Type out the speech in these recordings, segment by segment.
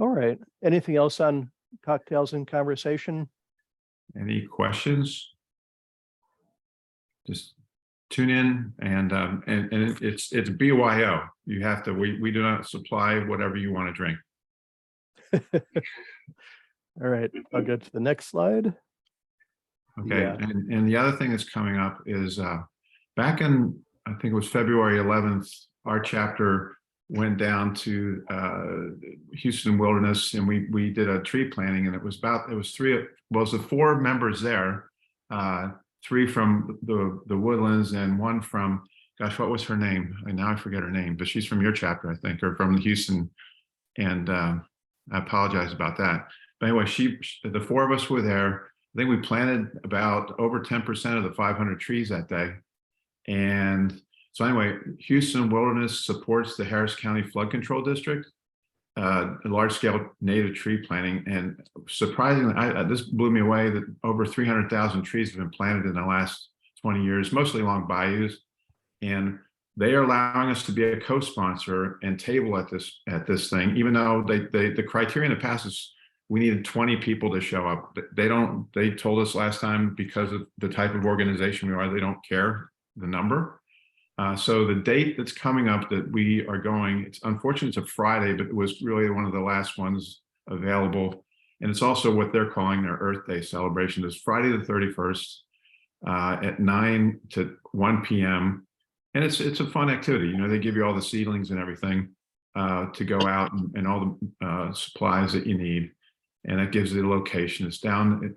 All right. Anything else on cocktails and conversation? Any questions? Just tune in and it's BYO. You have to, we do not supply whatever you want to drink. All right, I'll go to the next slide. Okay. Yeah. And the other thing that's coming up is back in, I think it was February 11th, our chapter went down to Houston Wilderness, and we did a tree planting, and it was the 4 members there, 3 from the Woodlands and 1 from, gosh, what was her name? Now I forget her name, but she's from your chapter, I think, or from Houston. And I apologize about that. But anyway, the 4 of us were there. I think we planted about over 10% of the 500 trees that day. And so anyway, Houston Wilderness supports the Harris County Flood Control District, a large-scale native tree planting. And surprisingly, this blew me away that over 300,000 trees have been planted in the last 20 years, mostly along bayous. And they are allowing us to be a co-sponsor and table at this thing, even though the criteria in the past is we needed 20 people to show up. They told us last time, because of the type of organization we are, they don't care the number. So the date that's coming up that we are going, it's unfortunate it's a Friday, but it was really one of the last ones available. And it's also what they're calling their Earth Day celebration. It's Friday the 31st at 9 to 1 p.m. And it's a fun activity. You know, they give you all the seedlings and everything to go out and all the supplies that you need. And it gives you the location. It's down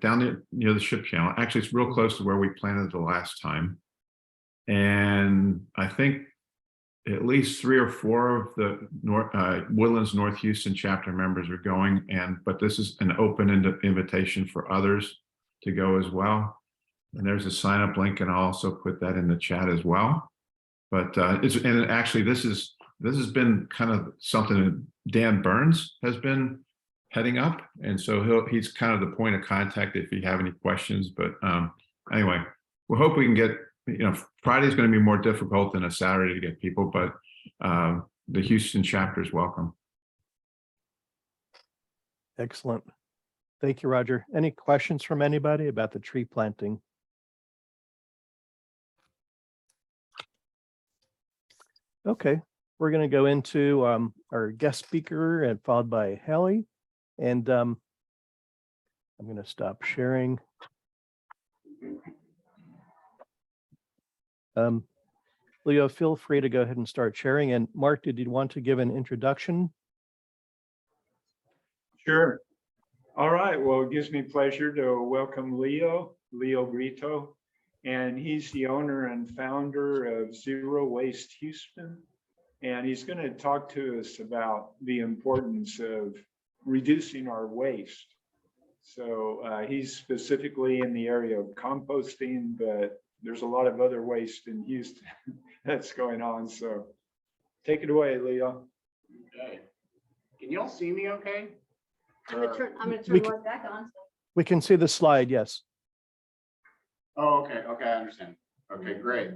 near the ship channel. Actually, it's real close to where we planted the last time. And I think at least 3 or 4 of the Woodlands North Houston chapter members are going. But this is an open invitation for others to go as well. And there's a sign up link, and I'll also put that in the chat as well. But actually this has been kind of something that Dan Burns has been heading up, and so he's kind of the point of contact if you have any questions. But anyway, we hope we can get, Friday is going to be more difficult than a Saturday to get people, but the Houston chapter is welcome. Excellent. Thank you, Roger. Any questions from anybody about the tree planting? Okay, we're going to go into our guest speaker, and followed by Hallie. And I'm going to stop sharing. Leo, feel free to go ahead and start sharing. And Mark, did you want to give an introduction? Sure. All right. Well, it gives me pleasure to welcome Leo Brito, and he's the owner and founder of Zero Waste Houston. And he's going to talk to us about the importance of reducing our waste. So he's specifically in the area of composting, but there's a lot of other waste in Houston that's going on. So take it away, Leo. Okay. Can y'all see me okay? I'm gonna turn one back on. We can see the slide, yes. Oh, okay. Okay, I understand. Okay, great.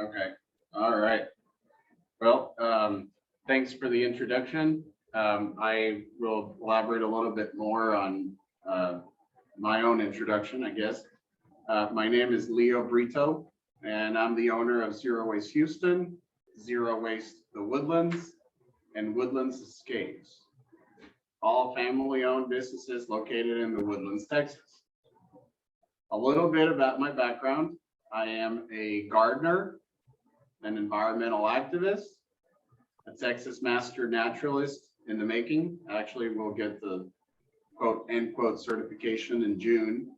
Okay. All right. Well, thanks for the introduction. I will elaborate a little bit more on my own introduction, I guess. My name is Leo Brito, and I'm the owner of Zero Waste Houston, Zero Waste the Woodlands, and Woodlands Escapes, all family-owned businesses located in the Woodlands, Texas. A little bit about my background. I am a gardener, an environmental activist, a Texas master naturalist in the making. Actually, we'll get the quote, end quote certification in June.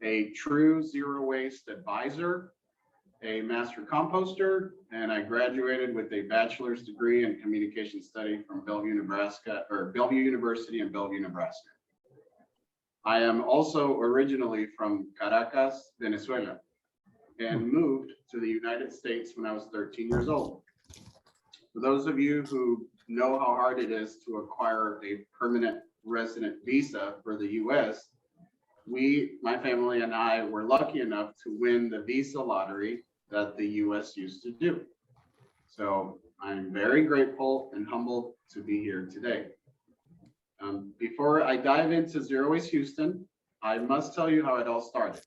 A true zero waste advisor, a master composter, and I graduated with a bachelor's degree in communication study from Bellevue University in Bellevue, Nebraska. I am also originally from Caracas, Venezuela, and moved to the United States when I was 13 years old. For those of you who know how hard it is to acquire a permanent resident visa for the US, my family and I were lucky enough to win the visa lottery that the US used to do. So I'm very grateful and humbled to be here today. Before I dive into Zero Waste Houston, I must tell you how it all started.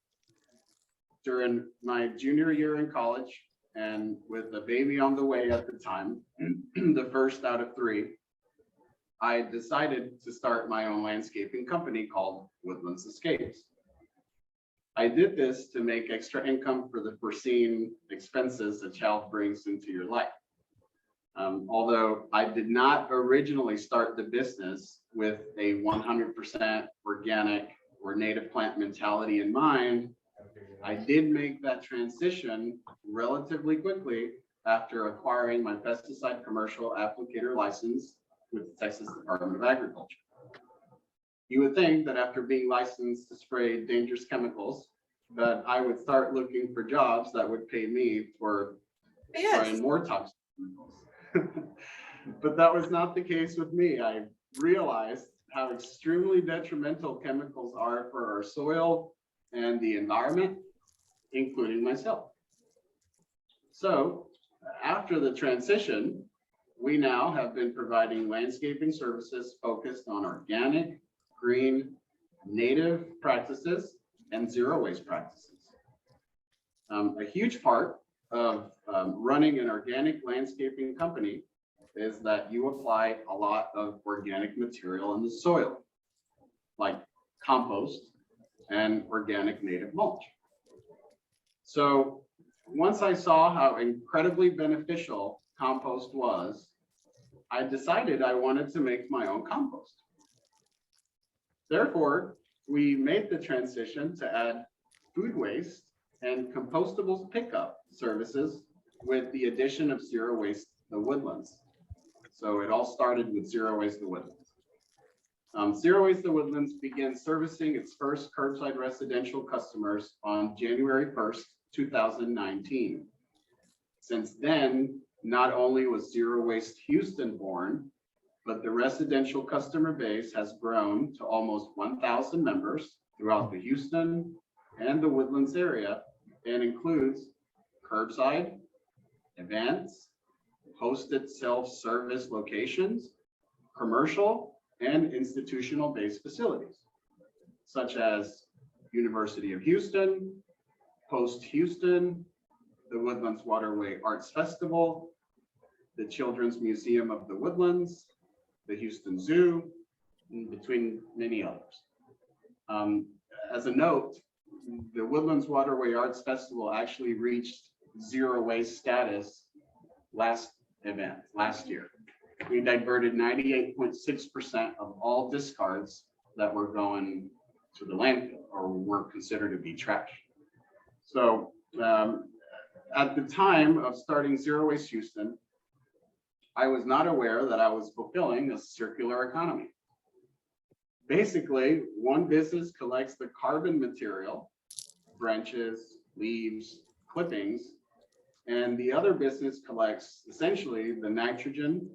During my junior year in college, and with a baby on the way at the time, the first out of 3, I decided to start my own landscaping company called Woodlands Escapes. I did this to make extra income for the foreseen expenses a child brings into your life. Although I did not originally start the business with a 100% organic or native plant mentality in mind, I did make that transition relatively quickly after acquiring my pesticide commercial applicator license with the Texas Department of Agriculture. You would think that after being licensed to spray dangerous chemicals, that I would start looking for jobs that would pay me for spraying more toxic chemicals. But that was not the case with me. I realized how extremely detrimental chemicals are for our soil and the environment, including myself. So after the transition, we now have been providing landscaping services focused on organic, green, native practices and zero waste practices. A huge part of running an organic landscaping company is that you apply a lot of organic material in the soil, like compost and organic native mulch. So once I saw how incredibly beneficial compost was, I decided I wanted to make my own compost. Therefore, we made the transition to add food waste and compostables pickup services with the addition of Zero Waste the Woodlands. So it all started with Zero Waste the Woodlands. Zero Waste the Woodlands began servicing its first curbside residential customers on January 1st, 2019. Since then, not only was Zero Waste Houston born, but the residential customer base has grown to almost 1,000 members throughout the Houston and the Woodlands area, and includes curbside, events, hosted self-service locations, commercial and institutional-based facilities, such as University of Houston, Post Houston, the Woodlands Waterway Arts Festival, the Children's Museum of the Woodlands, the Houston Zoo, and between many others. As a note, the Woodlands Waterway Arts Festival actually reached zero waste status last year. We diverted 98.6% of all discards that were going to the landfill or were considered to be trash. So at the time of starting Zero Waste Houston, I was not aware that I was fulfilling a circular economy. Basically, one business collects the carbon material, branches, leaves, clippings, and the other business collects essentially the nitrogen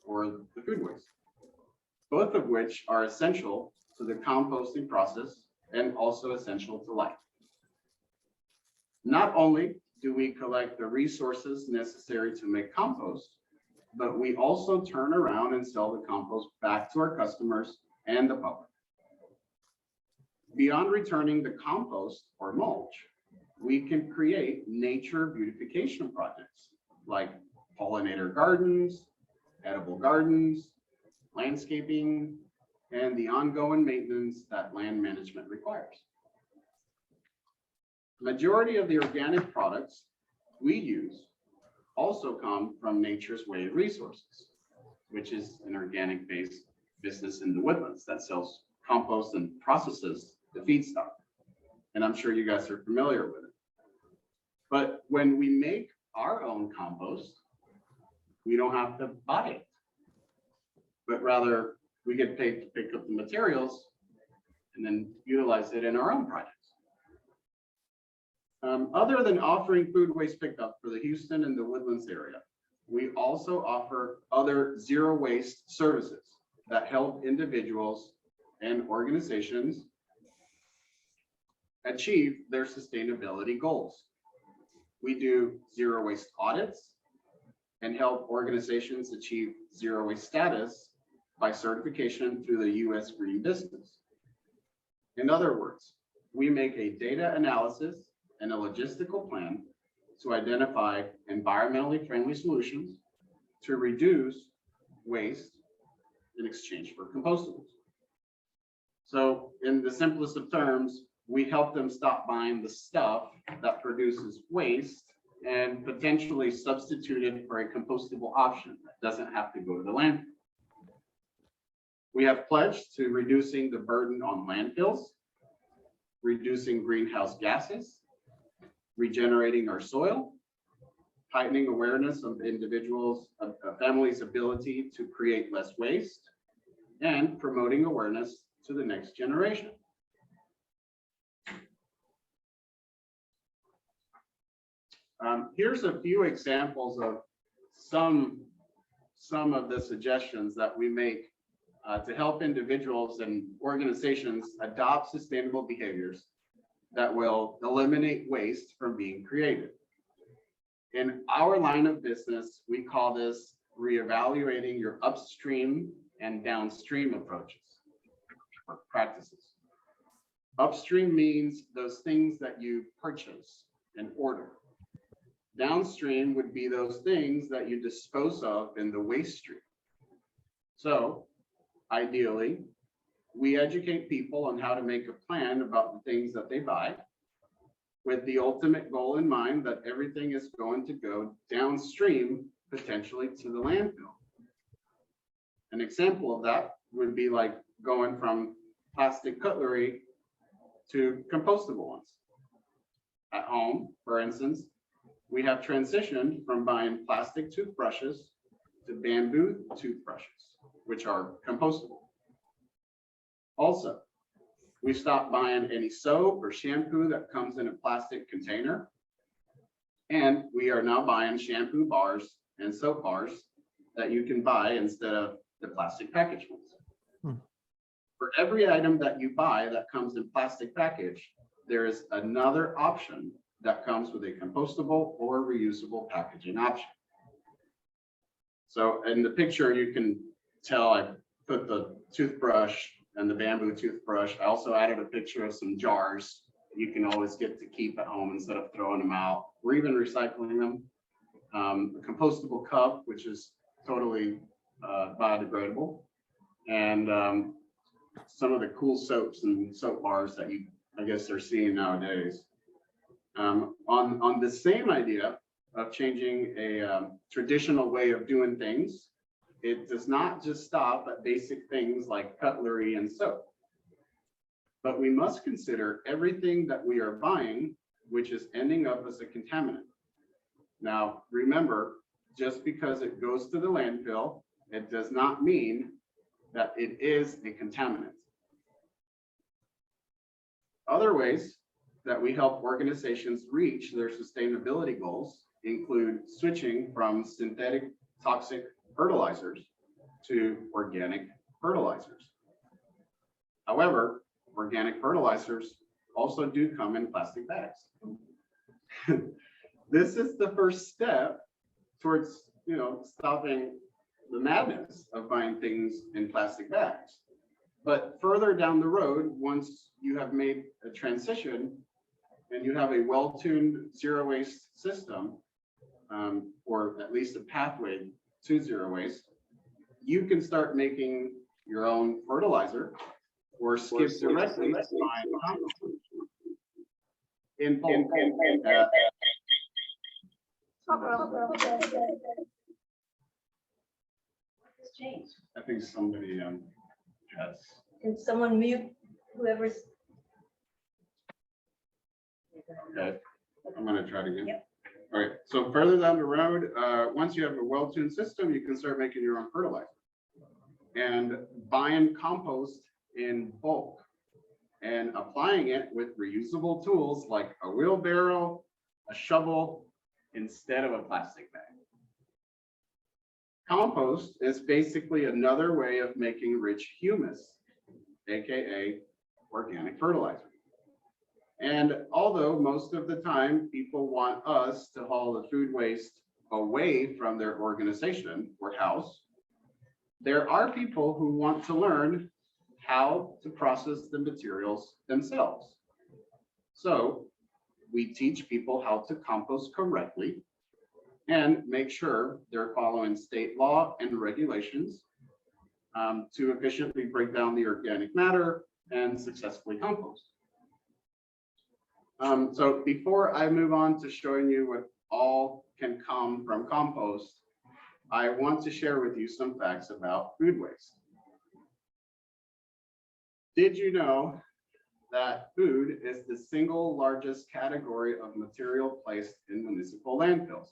or the food waste, both of which are essential to the composting process and also essential to life. Not only do we collect the resources necessary to make compost, but we also turn around and sell the compost back to our customers and the public. Beyond returning the compost or mulch, we can create nature beautification projects like pollinator gardens, edible gardens, landscaping, and the ongoing maintenance that land management requires. Majority of the organic products we use also come from Nature's Way Resources, which is an organic-based business in the Woodlands that sells compost and processes the feedstock. And I'm sure you guys are familiar with it. But when we make our own compost, we don't have to buy it, but rather we get paid to pick up the materials and then utilize it in our own projects. Other than offering food waste pickup for the Houston and the Woodlands area, we also offer other zero waste services that help individuals and organizations achieve their sustainability goals. We do zero waste audits and help organizations achieve zero waste status by certification through the US Green Business. In other words, we make a data analysis and a logistical plan to identify environmentally friendly solutions to reduce waste in exchange for compostables. So in the simplest of terms, we help them stop buying the stuff that produces waste and potentially substitute it for a compostable option that doesn't have to go to the landfill. We have pledged to reducing the burden on landfills, reducing greenhouse gases, regenerating our soil, heightening awareness of individuals, of families' ability to create less waste, and promoting awareness to the next generation. Here's a few examples of some of the suggestions that we make to help individuals and organizations adopt sustainable behaviors that will eliminate waste from being created. In our line of business, we call this reevaluating your upstream and downstream approaches or practices. Upstream means those things that you purchase and order. Downstream would be those things that you dispose of in the waste stream. So ideally, we educate people on how to make a plan about the things that they buy, with the ultimate goal in mind that everything is going to go downstream, potentially to the landfill. An example of that would be like going from plastic cutlery to compostable ones. At home, for instance, we have transitioned from buying plastic toothbrushes to bamboo toothbrushes, which are compostable. Also, we stopped buying any soap or shampoo that comes in a plastic container. And we are now buying shampoo bars and soap bars that you can buy instead of the plastic package ones. For every item that you buy that comes in plastic package, there is another option that comes with a compostable or reusable packaging option. So in the picture, you can tell I put the toothbrush and the bamboo toothbrush. I also added a picture of some jars you can always get to keep at home instead of throwing them out or even recycling them. A compostable cup, which is totally biodegradable, and some of the cool soaps and soap bars that I guess they're seeing nowadays. On the same idea of changing a traditional way of doing things, it does not just stop at basic things like cutlery and soap, but we must consider everything that we are buying, which is ending up as a contaminant. Now, remember, just because it goes to the landfill, it does not mean that it is a contaminant. Other ways that we help organizations reach their sustainability goals include switching from synthetic toxic fertilizers to organic fertilizers. However, organic fertilizers also do come in plastic bags. This is the first step towards, stopping the madness of buying things in plastic bags. But further down the road, once you have made a transition and you have a well-tuned zero waste system, or at least a pathway to zero waste, you can start making your own fertilizer or skip directly to buying compost in bulk. It's changed. I think somebody has. Can someone mute whoever's? Okay, I'm going to try it again. Yep. All right, so further down the road, once you have a well-tuned system, you can start making your own fertilizer and buying compost in bulk and applying it with reusable tools like a wheelbarrow, a shovel, instead of a plastic bag. Compost is basically another way of making rich humus, AKA organic fertilizer. And although most of the time people want us to haul the food waste away from their organization or house, there are people who want to learn how to process the materials themselves. So we teach people how to compost correctly and make sure they're following state law and regulations to efficiently break down the organic matter and successfully compost. So before I move on to showing you what all can come from compost, I want to share with you some facts about food waste. Did you know that food is the single largest category of material placed in municipal landfills?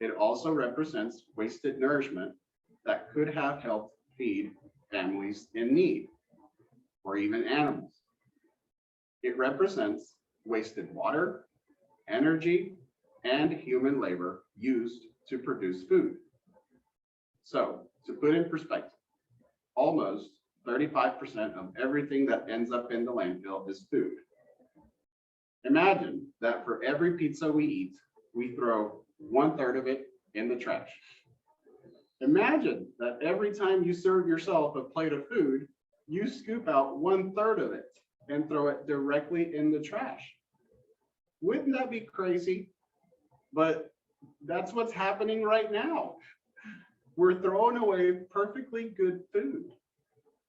It also represents wasted nourishment that could have helped feed families in need, or even animals. It represents wasted water, energy, and human labor used to produce food. So, to put in perspective, almost 35% of everything that ends up in the landfill is food. Imagine that for every pizza we eat, we throw 1/3 of it in the trash. Imagine that every time you serve yourself a plate of food, you scoop out 1/3 of it and throw it directly in the trash. Wouldn't that be crazy? But that's what's happening right now. We're throwing away perfectly good food.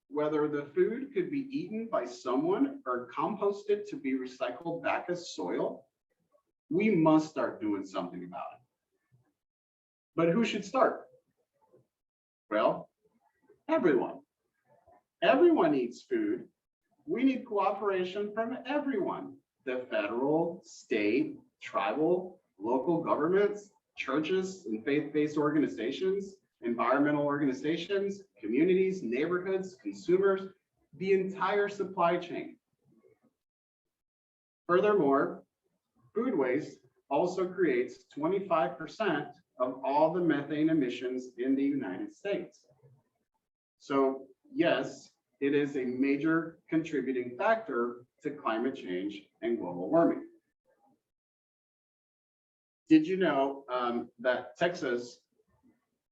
Whether the food could be eaten by someone or composted to be recycled back as soil, we must start doing something about it. But who should start? Well, everyone. Everyone eats food. We need cooperation from everyone. The federal, state, tribal, local governments, churches and faith-based organizations, environmental organizations, communities, neighborhoods, consumers, the entire supply chain. Furthermore, food waste also creates 25% of all the methane emissions in the United States. So yes, it is a major contributing factor to climate change and global warming. Did you know that Texas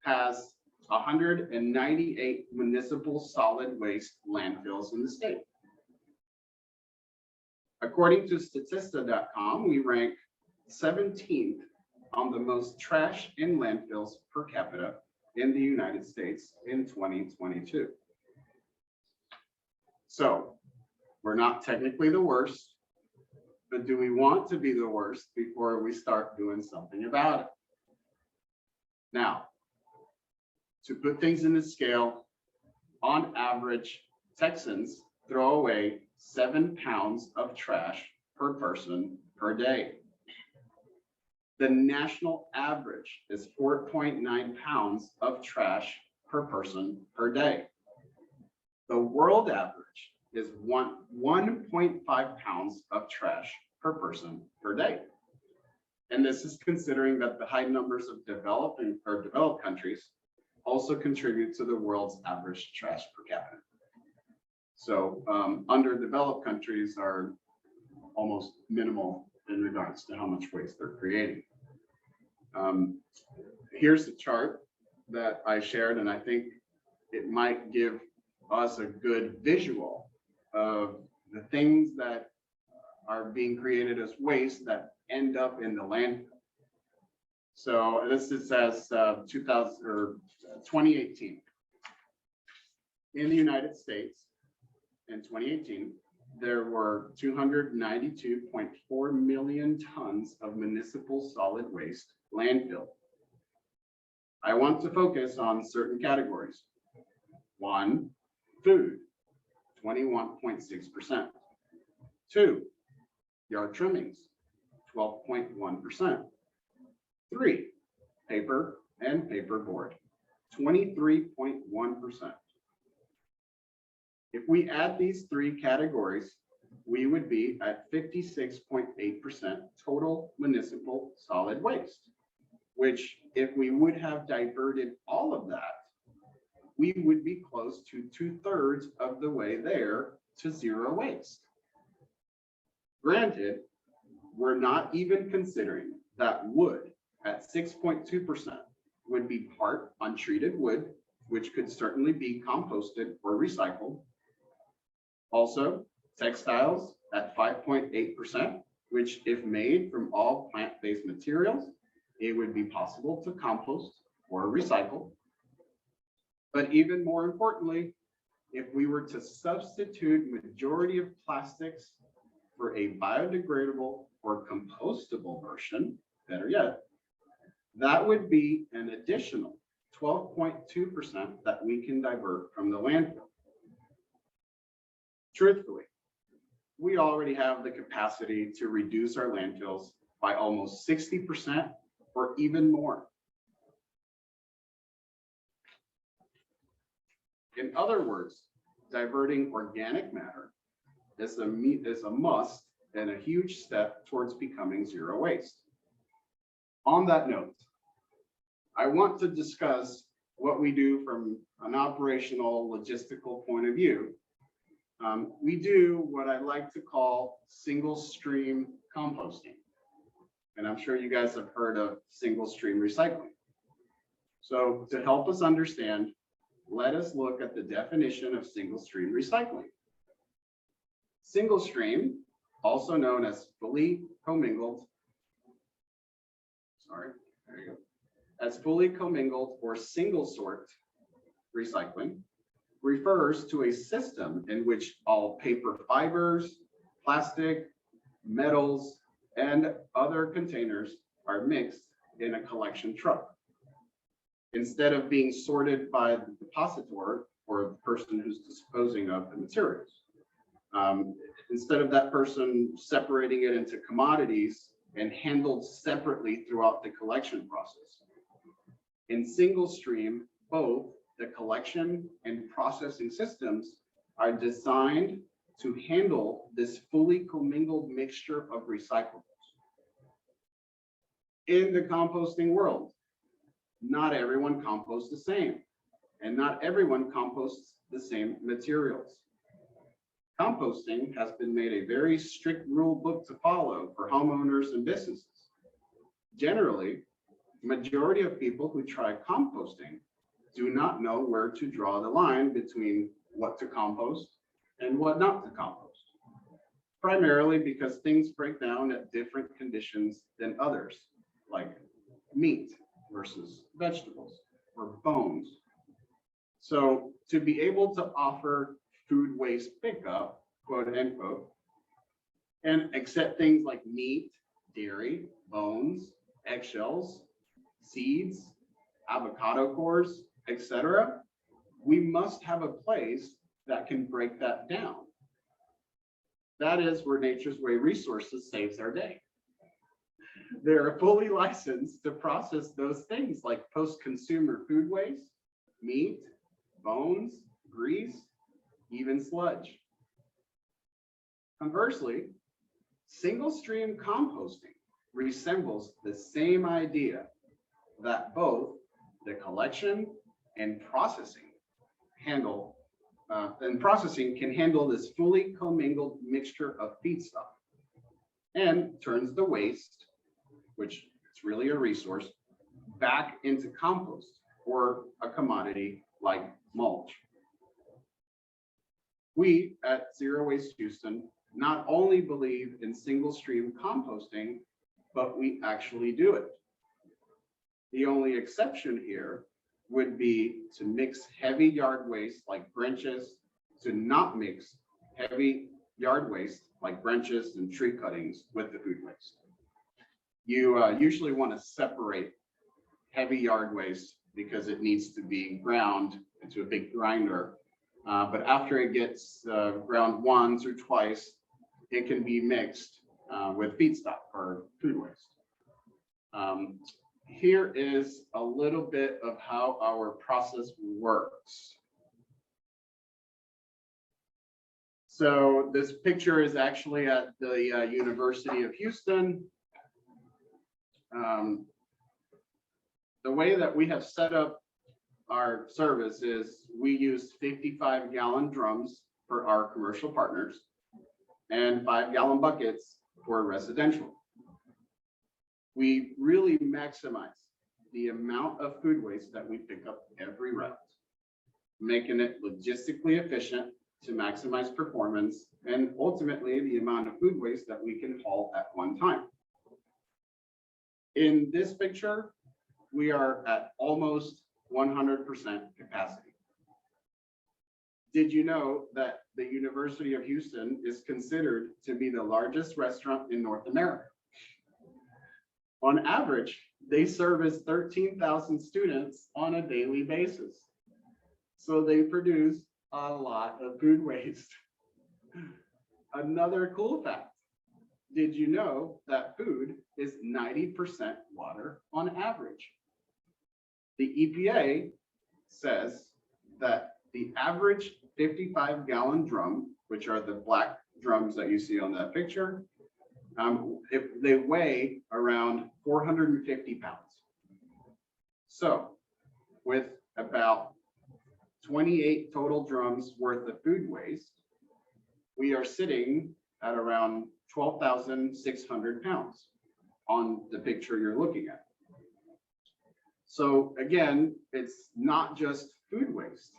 has 198 municipal solid waste landfills in the state? According to Statista.com, we rank 17th on the most trash in landfills per capita in the United States in 2022. So we're not technically the worst, but do we want to be the worst before we start doing something about it? Now, to put things into scale, on average, Texans throw away 7 pounds of trash per person per day. The national average is 4.9 pounds of trash per person per day. The world average is 1.5 pounds of trash per person per day. And this is considering that the high numbers of developed countries also contribute to the world's average trash per capita. So underdeveloped countries are almost minimal in regards to how much waste they're creating. Here's the chart that I shared, and I think it might give us a good visual of the things that are being created as waste that end up in the landfill. So this is as 2018. In the United States, in 2018, there were 292.4 million tons of municipal solid waste landfill. I want to focus on certain categories. 1, food, 21.6%. 2, yard trimmings, 12.1%. 3, paper and paperboard, 23.1%. If we add these 3 categories, we would be at 56.8% total municipal solid waste, which if we would have diverted all of that, we would be close to 2/3 of the way there to zero waste. Granted, we're not even considering that wood at 6.2% would be part untreated wood, which could certainly be composted or recycled. Also, textiles at 5.8%, which if made from all plant-based materials, it would be possible to compost or recycle. But even more importantly, if we were to substitute majority of plastics for a biodegradable or compostable version, better yet, that would be an additional 12.2% that we can divert from the landfill. Truthfully, we already have the capacity to reduce our landfills by almost 60% or even more. In other words, diverting organic matter is a must and a huge step towards becoming zero waste. On that note, I want to discuss what we do from an operational logistical point of view. We do what I like to call single stream composting. And I'm sure you guys have heard of single stream recycling. So to help us understand, let us look at the definition of single stream recycling. Single stream, also known as fully commingled, as fully commingled or single sort recycling, refers to a system in which all paper fibers, plastic, metals, and other containers are mixed in a collection truck. Instead of being sorted by the depositor or the person who's disposing of the materials. Instead of that person separating it into commodities and handled separately throughout the collection process. In single stream, both the collection and processing systems are designed to handle this fully commingled mixture of recyclables. In the composting world, not everyone composts the same, and not everyone composts the same materials. Composting has been made a very strict rule book to follow for homeowners and businesses. Generally, majority of people who try composting do not know where to draw the line between what to compost and what not to compost. Primarily because things break down at different conditions than others, like meat versus vegetables or bones. So to be able to offer food waste pickup, quote unquote, and accept things like meat, dairy, bones, eggshells, seeds, avocado cores, etc., we must have a place that can break that down. That is where Nature's Way Resources saves our day. They're fully licensed to process those things like post-consumer food waste, meat, bones, grease, even sludge. Conversely, single stream composting resembles the same idea that both the collection and processing can handle this fully commingled mixture of feedstock and turns the waste, which is really a resource, back into compost or a commodity like mulch. We at Zero Waste Houston not only believe in single stream composting, but we actually do it. The only exception here would be to mix heavy yard waste like branches, to not mix heavy yard waste like branches and tree cuttings with the food waste. You usually want to separate heavy yard waste because it needs to be ground into a big grinder. But after it gets ground once or twice, it can be mixed with feedstock or food waste. Here is a little bit of how our process works. So this picture is actually at the University of Houston. The way that we have set up our service is we use 55-gallon drums for our commercial partners. and 5-gallon buckets for residential. We really maximize the amount of food waste that we pick up every route, making it logistically efficient to maximize performance and ultimately the amount of food waste that we can haul at one time. In this picture, we are at almost 100% capacity. Did you know that the University of Houston is considered to be the largest restaurant in North America? On average, they service 13,000 students on a daily basis. So they produce a lot of food waste. Another cool fact, did you know that food is 90% water on average? The EPA says that the average 55-gallon drum, which are the black drums that you see on that picture, if they weigh around 450 pounds. So with about 28 total drums worth of food waste, we are sitting at around 12,600 pounds on the picture you're looking at. So again, it's not just food waste,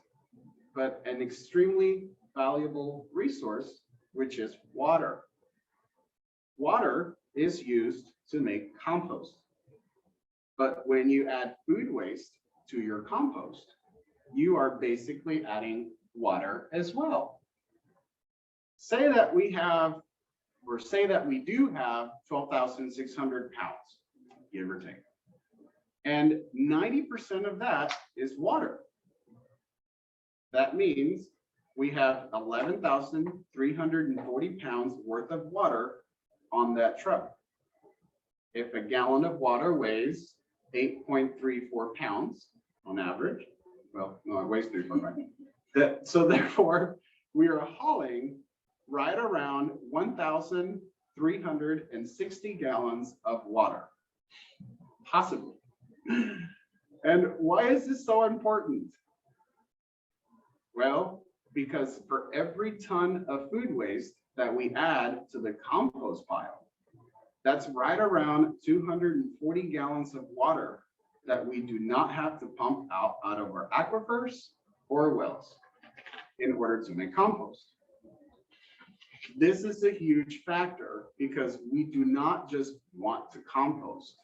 but an extremely valuable resource, which is water. Water is used to make compost. But when you add food waste to your compost, you are basically adding water as well. Say that we have, or say that we do have 12,600 pounds, give or take. And 90% of that is water. That means we have 11,340 pounds worth of water on that truck. If a gallon of water weighs 8.34 pounds on average, well, no, it weighs 3.5. So therefore, we are hauling right around 1,360 gallons of water, possibly. And why is this so important? Well, because for every ton of food waste that we add to the compost pile, that's right around 240 gallons of water that we do not have to pump out of our aquifers or wells in order to make compost. This is a huge factor because we do not just want to compost,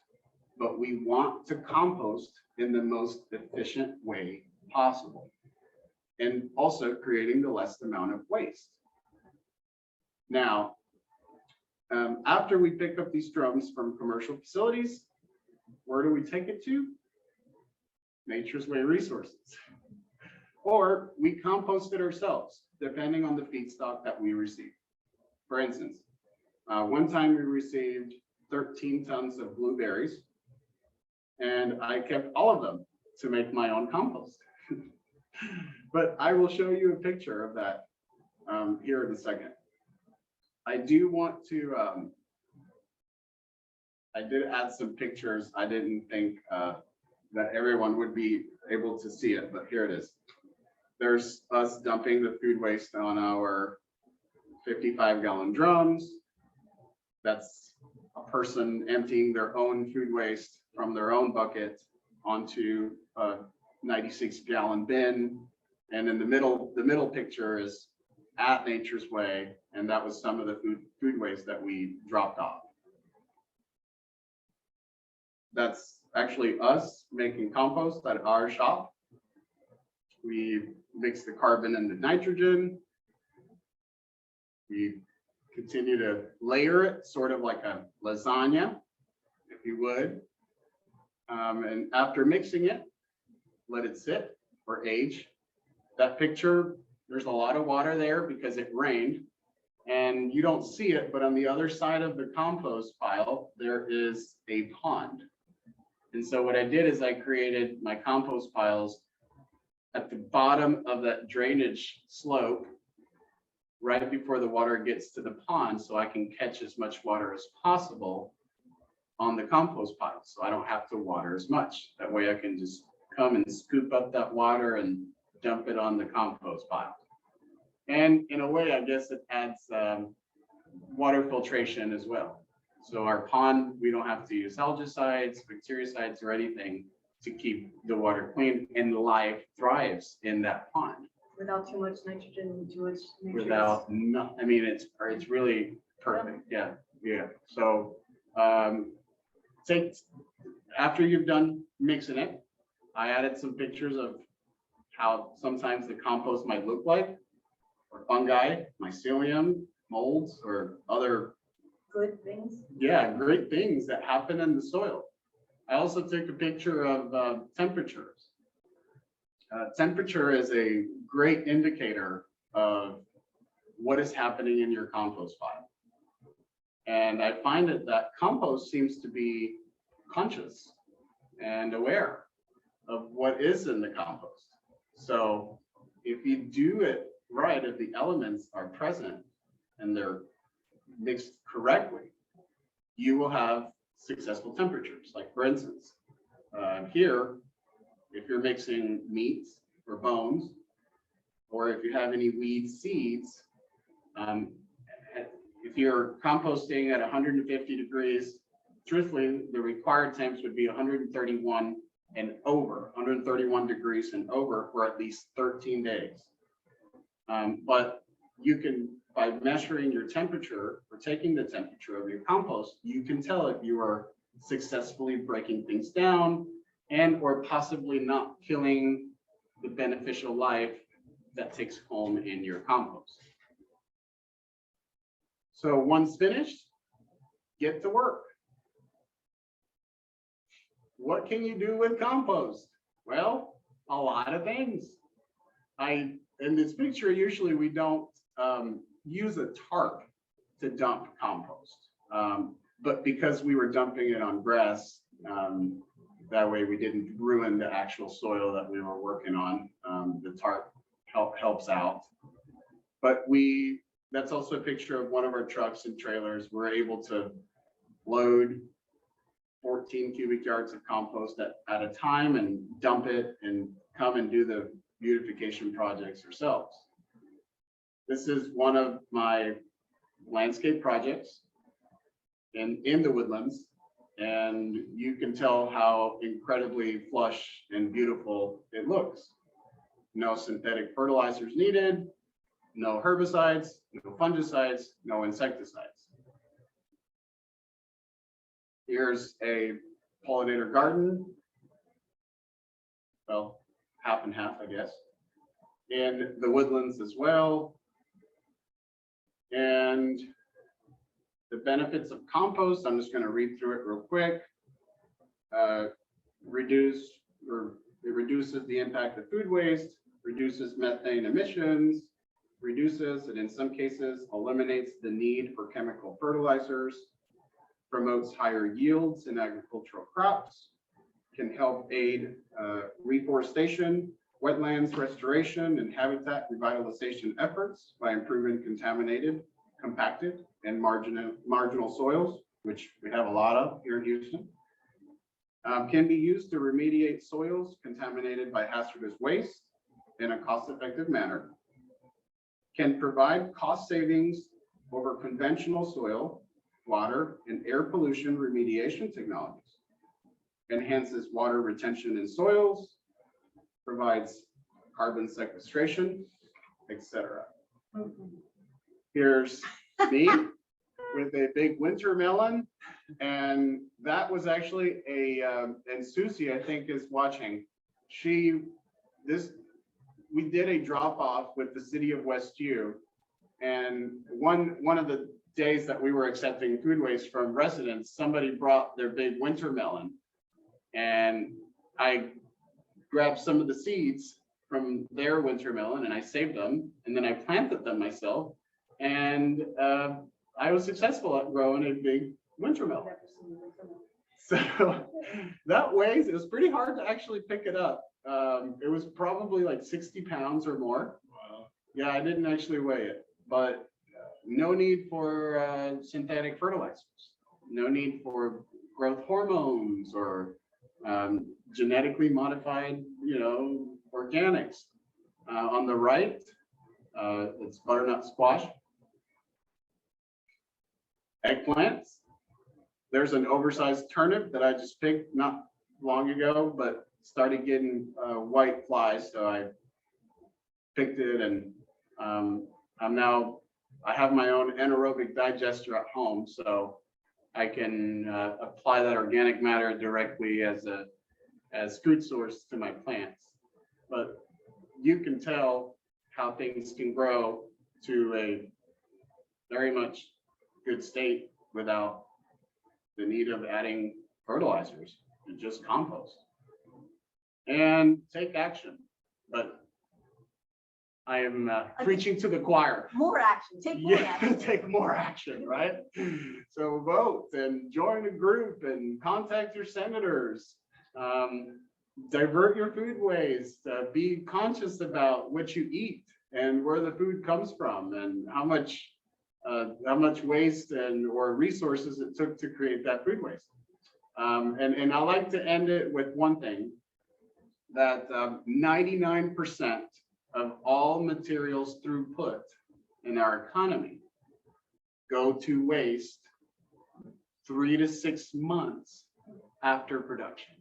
but we want to compost in the most efficient way possible, and also creating the least amount of waste. Now, after we pick up these drums from commercial facilities, where do we take it to? Nature's Way Resources. Or we compost it ourselves, depending on the feedstock that we receive. For instance, one time we received 13 tons of blueberries, and I kept all of them to make my own compost. But I will show you a picture of that here in a second. I do want to, I did add some pictures. I didn't think that everyone would be able to see it, but here it is. There's us dumping the food waste on our 55-gallon drums. That's a person emptying their own food waste from their own bucket onto a 96-gallon bin. And in the middle picture is at Nature's Way, and that was some of the food waste that we dropped off. That's actually us making compost at our shop. We mix the carbon and the nitrogen. We continue to layer it, sort of like a lasagna, if you would. And after mixing it, let it sit or age. That picture, there's a lot of water there because it rained, and you don't see it, but on the other side of the compost pile, there is a pond. And so what I did is I created my compost piles at the bottom of that drainage slope, right before the water gets to the pond, so I can catch as much water as possible on the compost pile, so I don't have to water as much. That way I can just come and scoop up that water and dump it on the compost pile. And in a way, I guess it adds water filtration as well. So our pond, we don't have to use algicides, bactericides, or anything to keep the water clean, and life thrives in that pond Without too much nitrogen, too much nutrients. without, no, I mean, it's really perfect. Yeah, yeah. So take, after you've done mixing it, I added some pictures of how sometimes the compost might look like, or fungi, mycelium, molds, or other, Good things. yeah, great things that happen in the soil. I also took a picture of temperatures. Temperature is a great indicator of what is happening in your compost pile. And I find that compost seems to be conscious and aware of what is in the compost. So if you do it right, if the elements are present and they're mixed correctly, you will have successful temperatures. Like for instance, here, if you're mixing meats or bones, or if you have any weed seeds, if you're composting at 150 degrees, truthfully, the required temps would be 131 and over, 131 degrees and over for at least 13 days. But you can, by measuring your temperature or taking the temperature of your compost, you can tell if you are successfully breaking things down and or possibly not killing the beneficial life that takes home in your compost. So once finished, get to work. What can you do with compost? Well, a lot of things. In this picture, usually we don't use a tarp to dump compost. But because we were dumping it on grass, that way we didn't ruin the actual soil that we were working on. The tarp helps out. But that's also a picture of one of our trucks and trailers. We're able to load 14 cubic yards of compost at a time and dump it and come and do the beautification projects ourselves. This is one of my landscape projects in the woodlands, and you can tell how incredibly flush and beautiful it looks. No synthetic fertilizers needed, no herbicides, no fungicides, no insecticides. Here's a pollinator garden. Well, half and half, I guess. In the woodlands as well. And the benefits of compost, I'm just going to read through it real quick. It reduces the impact of food waste, reduces methane emissions, reduces and in some cases eliminates the need for chemical fertilizers, promotes higher yields in agricultural crops, can help aid reforestation, wetlands restoration, and habitat revitalization efforts by improving contaminated, compacted, and marginal soils, which we have a lot of here in Houston. Can be used to remediate soils contaminated by hazardous waste in a cost-effective manner. Can provide cost savings over conventional soil, water, and air pollution remediation technologies. Enhances water retention in soils, provides carbon sequestration, etc. Here's me with a big winter melon, and that was actually and Susie, I think, is watching. We did a drop off with the city of Westview, and one of the days that we were accepting food waste from residents, somebody brought their big winter melon, and I grabbed some of the seeds from their winter melon and I saved them, and then I planted them myself, and I was successful at growing a big winter melon. So that weighs, it was pretty hard to actually pick it up. It was probably like 60 pounds or more. Wow. Yeah, I didn't actually weigh it, but no need for synthetic fertilizers, no need for growth hormones or genetically modified, organics. On the right, it's butternut squash. eggplants. There's an oversized turnip that I just picked not long ago, but started getting white flies. So I picked it, and I have my own anaerobic digester at home, so I can apply that organic matter directly as food source to my plants. But you can tell how things can grow to a very much good state without the need of adding fertilizers and just compost. And take action. But I am preaching to the choir. More action, take more Yeah, action. take more action, right? So vote and join a group and contact your senators. Divert your food waste. Be conscious about what you eat and where the food comes from and how much waste or resources it took to create that food waste. And I like to end it with one thing, that 99% of all materials throughput in our economy go to waste 3 to 6 months after production.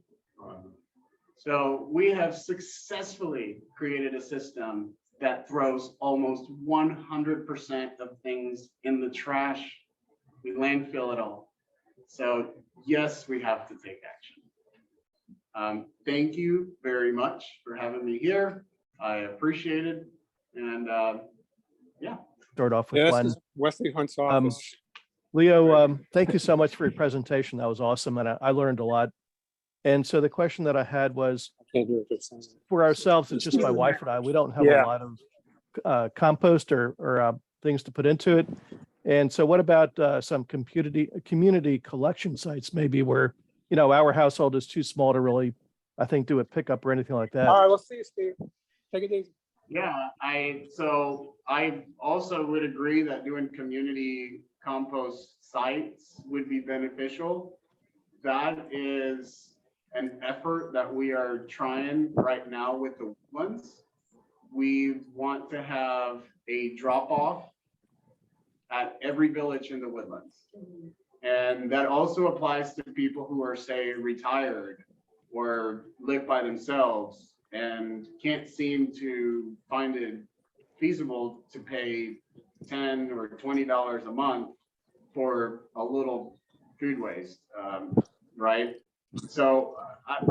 So we have successfully created a system that throws almost 100% of things in the trash. We landfill it all. So yes, we have to take action. Thank you very much for having me here. I appreciate it. And yeah. Start off with Yeah, one. this is Wesley Hunt's office. Leo, thank you so much for your presentation. That was awesome. And I learned a lot. And so the question that I had was, I can't do it. It's on. for ourselves, it's just my wife and I, we don't have a Yeah. lot of compost or things to put into it. And so what about some community collection sites, maybe where, you know, our household is too small to really, I think, do a pickup or anything like that? All right, we'll see you, Steve. Take it easy. Yeah, I also would agree that doing community compost sites would be beneficial. That is an effort that we are trying right now with the woodlands. We want to have a drop off at every village in the woodlands. And that also applies to people who are, say, retired or live by themselves and can't seem to find it feasible to pay $10 or $20 a month for a little food waste, right? So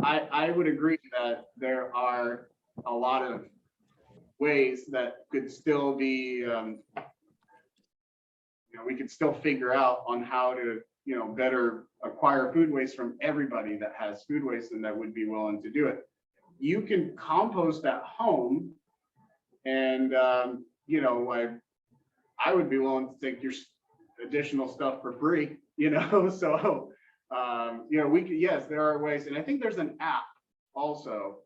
I would agree that there are a lot of ways that could still be, we could still figure out on how to, better acquire food waste from everybody that has food waste and that would be willing to do it. You can compost at home, and I would be willing to take your additional stuff for free, so we could, yes, there are ways. And I think there's an app also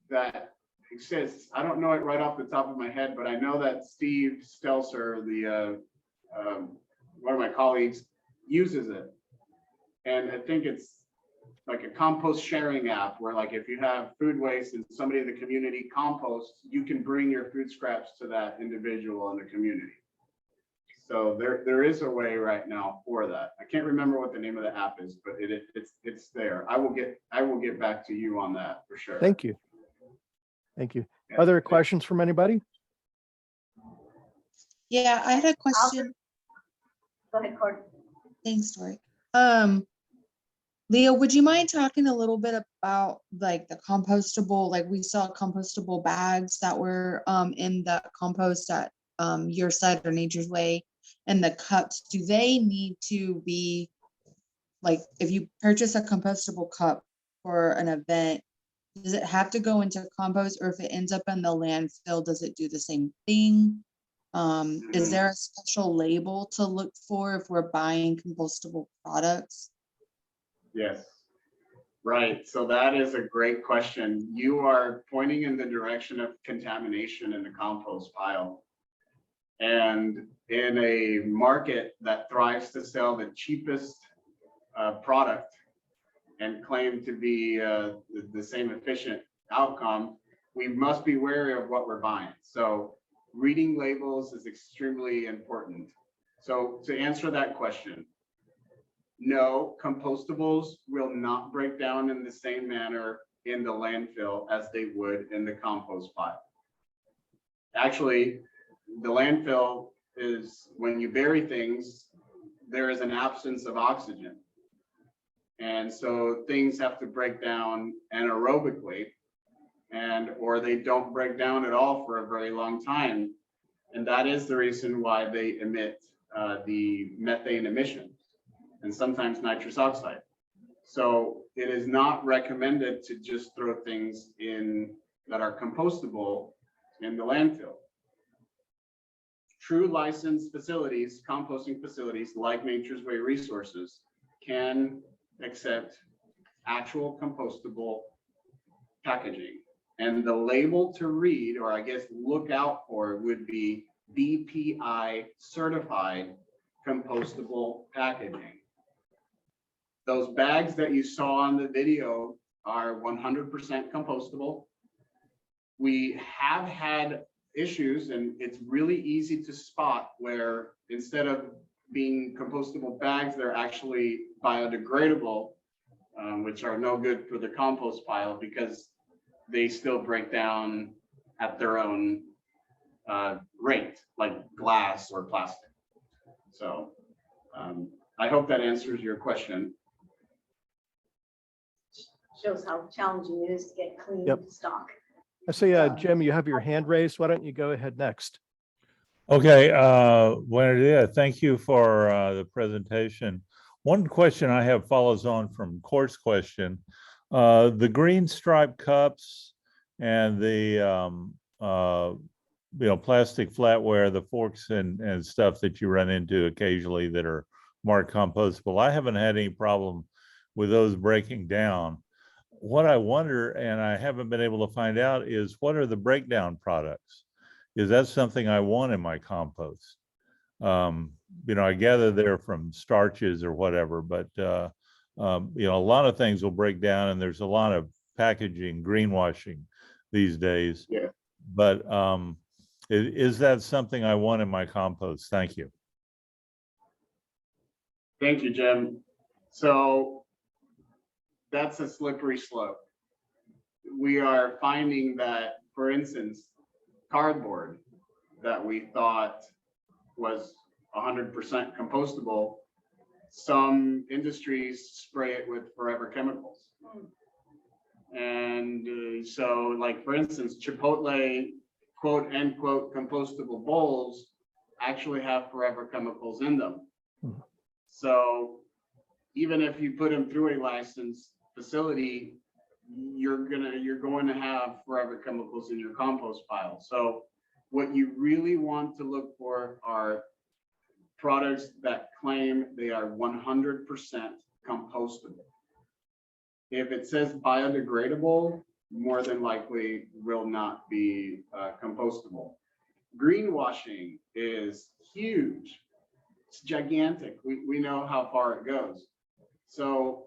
that exists. I don't know it right off the top of my head, but I know that Steve Stelzer, one of my colleagues, uses it. And I think it's like a compost sharing app where, like, if you have food waste and somebody in the community composts, you can bring your food scraps to that individual in the community. So there is a way right now for that. I can't remember what the name of the app is, but it's there. I will get back to you on that for sure. Thank you. Thank you. Yeah. Other questions from anybody? Yeah, I had a question. Go ahead, Court. Thanks, Tori. Leo, would you mind talking a little bit about like the compostable, like we saw compostable bags that were in the compost at your site or Nature's Way, and the cups, do they need to be, like, if you purchase a compostable cup for an event, does it have to go into compost, or if it ends up in the landfill, does it do the same thing? Is there a special label to look for if we're buying compostable products? Yes, right. So that is a great question. You are pointing in the direction of contamination in the compost pile. And in a market that thrives to sell the cheapest product and claim to be the same efficient outcome, we must be wary of what we're buying. So reading labels is extremely important. So to answer that question, no, compostables will not break down in the same manner in the landfill as they would in the compost pile. Actually, the landfill is when you bury things, there is an absence of oxygen. And so things have to break down anaerobically, or they don't break down at all for a very long time. And that is the reason why they emit the methane emission and sometimes nitrous oxide. So it is not recommended to just throw things in that are compostable in the landfill. True licensed facilities, composting facilities like Nature's Way Resources can accept actual compostable packaging. And the label to read, or I guess look out for, would be BPI certified compostable packaging. Those bags that you saw on the video are 100% compostable. We have had issues, and it's really easy to spot where instead of being compostable bags, they're actually biodegradable, which are no good for the compost pile because they still break down at their own rate, like glass or plastic. So I hope that answers your question. Shows how challenging it is to get clean Yep. stock. I see, Jim, you have your hand raised. Why don't you go ahead next? Okay, Buenos thank you for the presentation. One question I have follows on from Court's question. The green striped cups and the plastic flatware, the forks and stuff that you run into occasionally that are marked compostable. I haven't had any problem with those breaking down. What I wonder, and I haven't been able to find out, is what are the breakdown products? Is that something I want in my compost? I gather they're from starches or whatever, but a lot of things will break down, and there's a lot of packaging greenwashing these days. Yeah. But is that something I want in my compost? Thank you. Thank you, Jim. So that's a slippery slope. We are finding that, for instance, cardboard that we thought was 100% compostable, some industries spray it with forever chemicals. And so, like, for instance, Chipotle quote unquote compostable bowls actually have forever chemicals in them. So even if you put them through a licensed facility, you're going to have forever chemicals in your compost pile. So what you really want to look for are products that claim they are 100% compostable. If it says biodegradable, more than likely will not be compostable. Greenwashing is huge. It's gigantic. We know how far it goes. So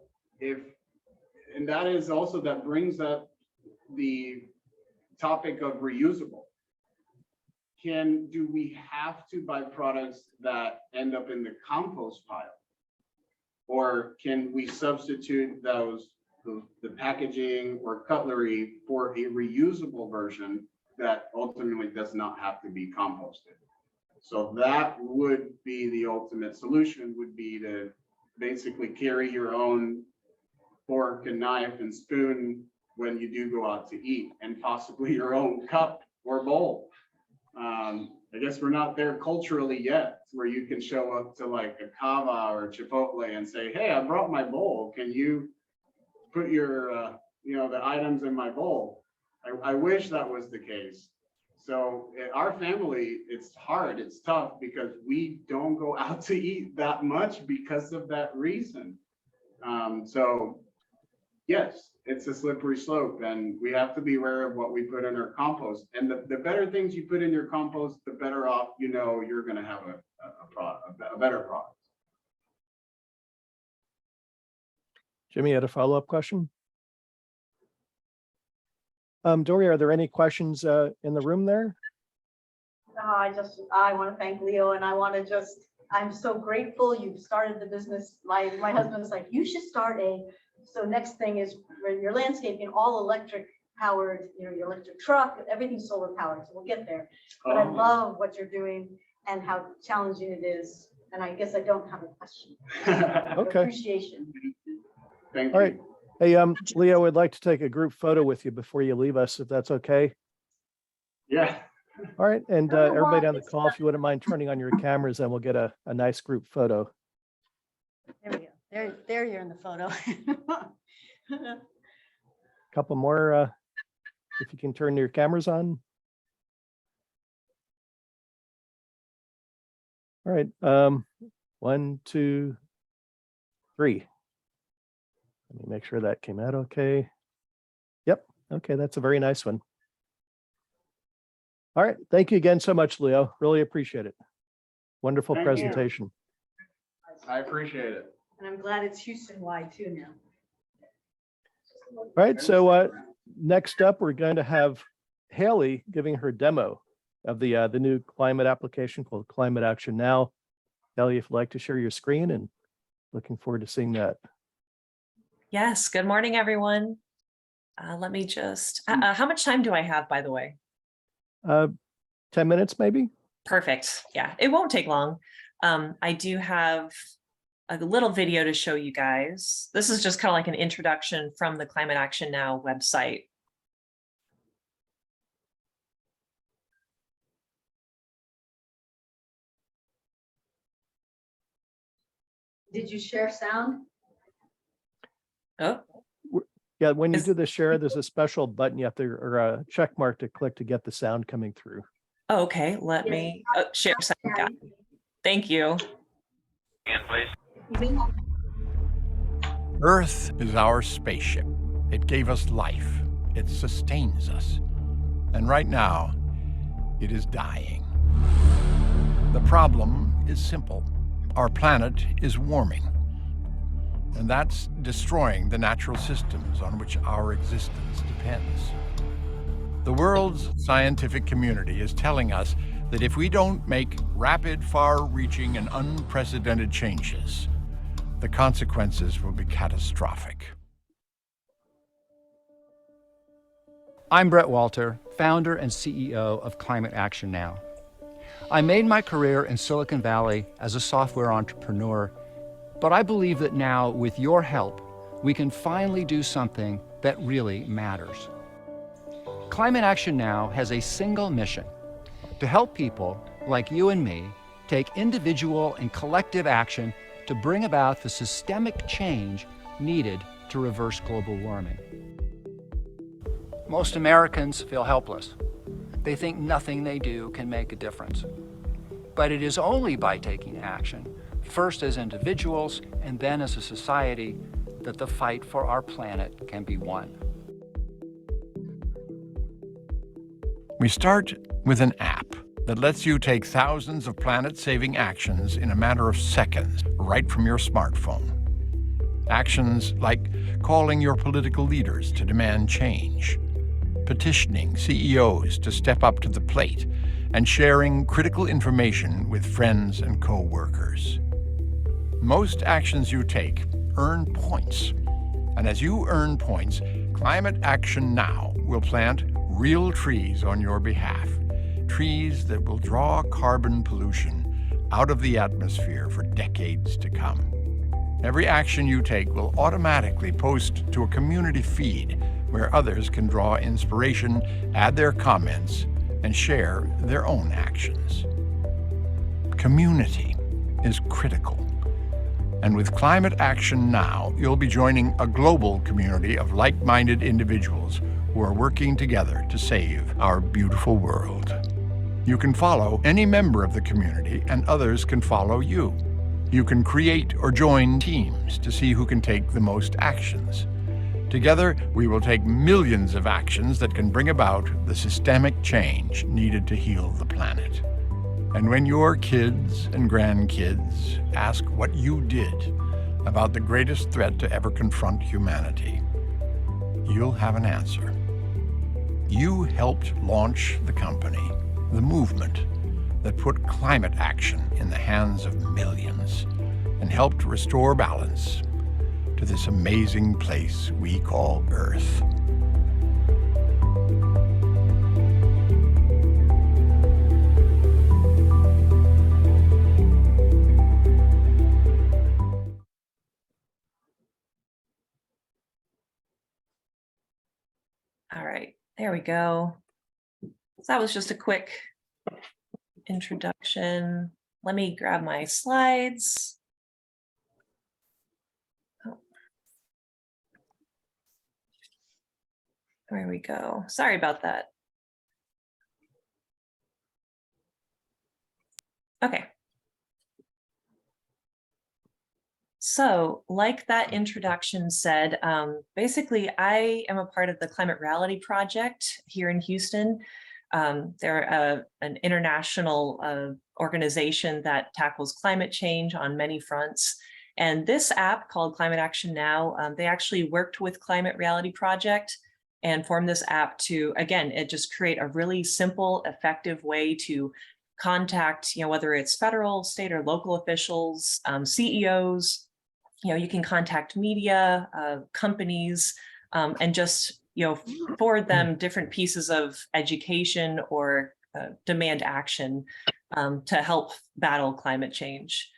and that is also, that brings up the topic of reusable. Do we have to buy products that end up in the compost pile? Or can we substitute the packaging or cutlery for a reusable version that ultimately does not have to be composted? So that would be the ultimate solution, would be to basically carry your own fork and knife and spoon when you do go out to eat, and possibly your own cup or bowl. I guess we're not there culturally yet, where you can show up to like a Cava or Chipotle and say, hey, I brought my bowl. Can you put your, the items in my bowl? I wish that was the case. So our family, it's hard, it's tough, because we don't go out to eat that much because of that reason. So yes, it's a slippery slope, and we have to be aware of what we put in our compost. And the better things you put in your compost, the better off you're going to have a better product. Jimmy, you had a follow-up question? Dory, are there any questions in the room there? I want to thank Leo, and I want to just I'm so grateful you've started the business. My husband's like, you should start so next thing is when you're landscaping, all electric powered, your electric truck, everything's solar powered. So we'll get there. But I love what you're doing and how challenging it is. And I guess I don't have a question. Okay. Appreciation. Thank All you. right. Hey, Leo would like to take a group photo with you before you leave us, if that's okay. Yeah. All right. And I don't know everybody why on the it's call, if you wouldn't mind turning on your cameras, then we'll get a nice group photo. There we go. There you're in the photo. Couple more, if you can turn your cameras on. All right. 1, 2, 3. Let me make sure that came out okay. Yep. Okay. That's a very nice one. All right. Thank you again so much, Leo. Really appreciate it. Wonderful Thank you. presentation. I appreciate it. And I'm glad it's Houston-wide too now. All right. So next up, we're going to have Haley giving her demo of the new climate application called Climate Action Now. Haley, if you'd like to share your screen, and looking forward to seeing that. Yes, good morning, everyone. Let me just, how much time do I have, by the way? 10 minutes, maybe? Perfect. Yeah, it won't take long. I do have a little video to show you guys. This is just kind of like an introduction from the Climate Action Now website. Did you share sound? Oh, Yeah, when you Is- do the share, there's a special button you have to, or a check mark to click to get the sound coming through. oh, okay. Let Yes. me share sound. Got it. Thank you. Earth is our spaceship. It gave us life. It sustains us. And right now, it is dying. The problem is simple. Our planet is warming. And that's destroying the natural systems on which our existence depends. The world's scientific community is telling us that if we don't make rapid, far-reaching, and unprecedented changes, the consequences will be catastrophic. I'm Brett Walter, founder and CEO of Climate Action Now. I made my career in Silicon Valley as a software entrepreneur, but I believe that now, with your help, we can finally do something that really matters. Climate Action Now has a single mission: to help people like you and me take individual and collective action to bring about the systemic change needed to reverse global warming. Most Americans feel helpless. They think nothing they do can make a difference. But it is only by taking action, first as individuals and then as a society, that the fight for our planet can be won. We start with an app that lets you take thousands of planet-saving actions in a matter of seconds, right from your smartphone. Actions like calling your political leaders to demand change, petitioning CEOs to step up to the plate, and sharing critical information with friends and co-workers. Most actions you take earn points. And as you earn points, Climate Action Now will plant real trees on your behalf. Trees that will draw carbon pollution out of the atmosphere for decades to come. Every action you take will automatically post to a community feed where others can draw inspiration, add their comments, and share their own actions. Community is critical. And with Climate Action Now, you'll be joining a global community of like-minded individuals who are working together to save our beautiful world. You can follow any member of the community, and others can follow you. You can create or join teams to see who can take the most actions. Together, we will take millions of actions that can bring about the systemic change needed to heal the planet. And when your kids and grandkids ask what you did about the greatest threat to ever confront humanity, you'll have an answer. You helped launch the company, the movement, that put climate action in the hands of millions and helped restore balance to this amazing place we call Earth. All right, there we go. So that was just a quick introduction. Let me grab my slides. Oh. There we go. Sorry about that. Okay. So like that introduction said, basically I am a part of the Climate Reality Project here in Houston. They're an international organization that tackles climate change on many fronts. And this app called Climate Action Now, they actually worked with Climate Reality Project and formed this app to, again, it just create a really simple, effective way to contact, whether it's federal, state, or local officials, CEOs. You can contact media, companies, and just, forward them different pieces of education or demand action to help battle climate change.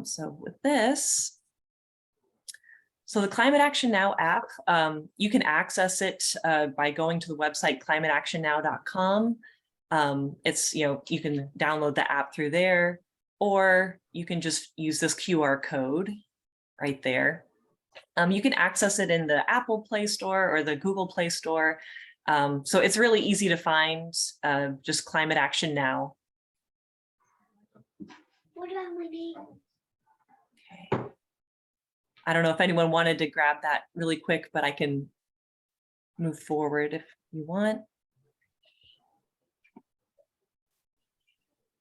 So with this, so the Climate Action Now app, you can access it by going to the website climateactionnow.com. It's, you can download the app through there, or you can just use this QR code right there. You can access it in the Apple Play Store or the Google Play Store. So it's really easy to find, just Climate Action Now. What about my name? Okay. I don't know if anyone wanted to grab that really quick, but I can move forward if you want.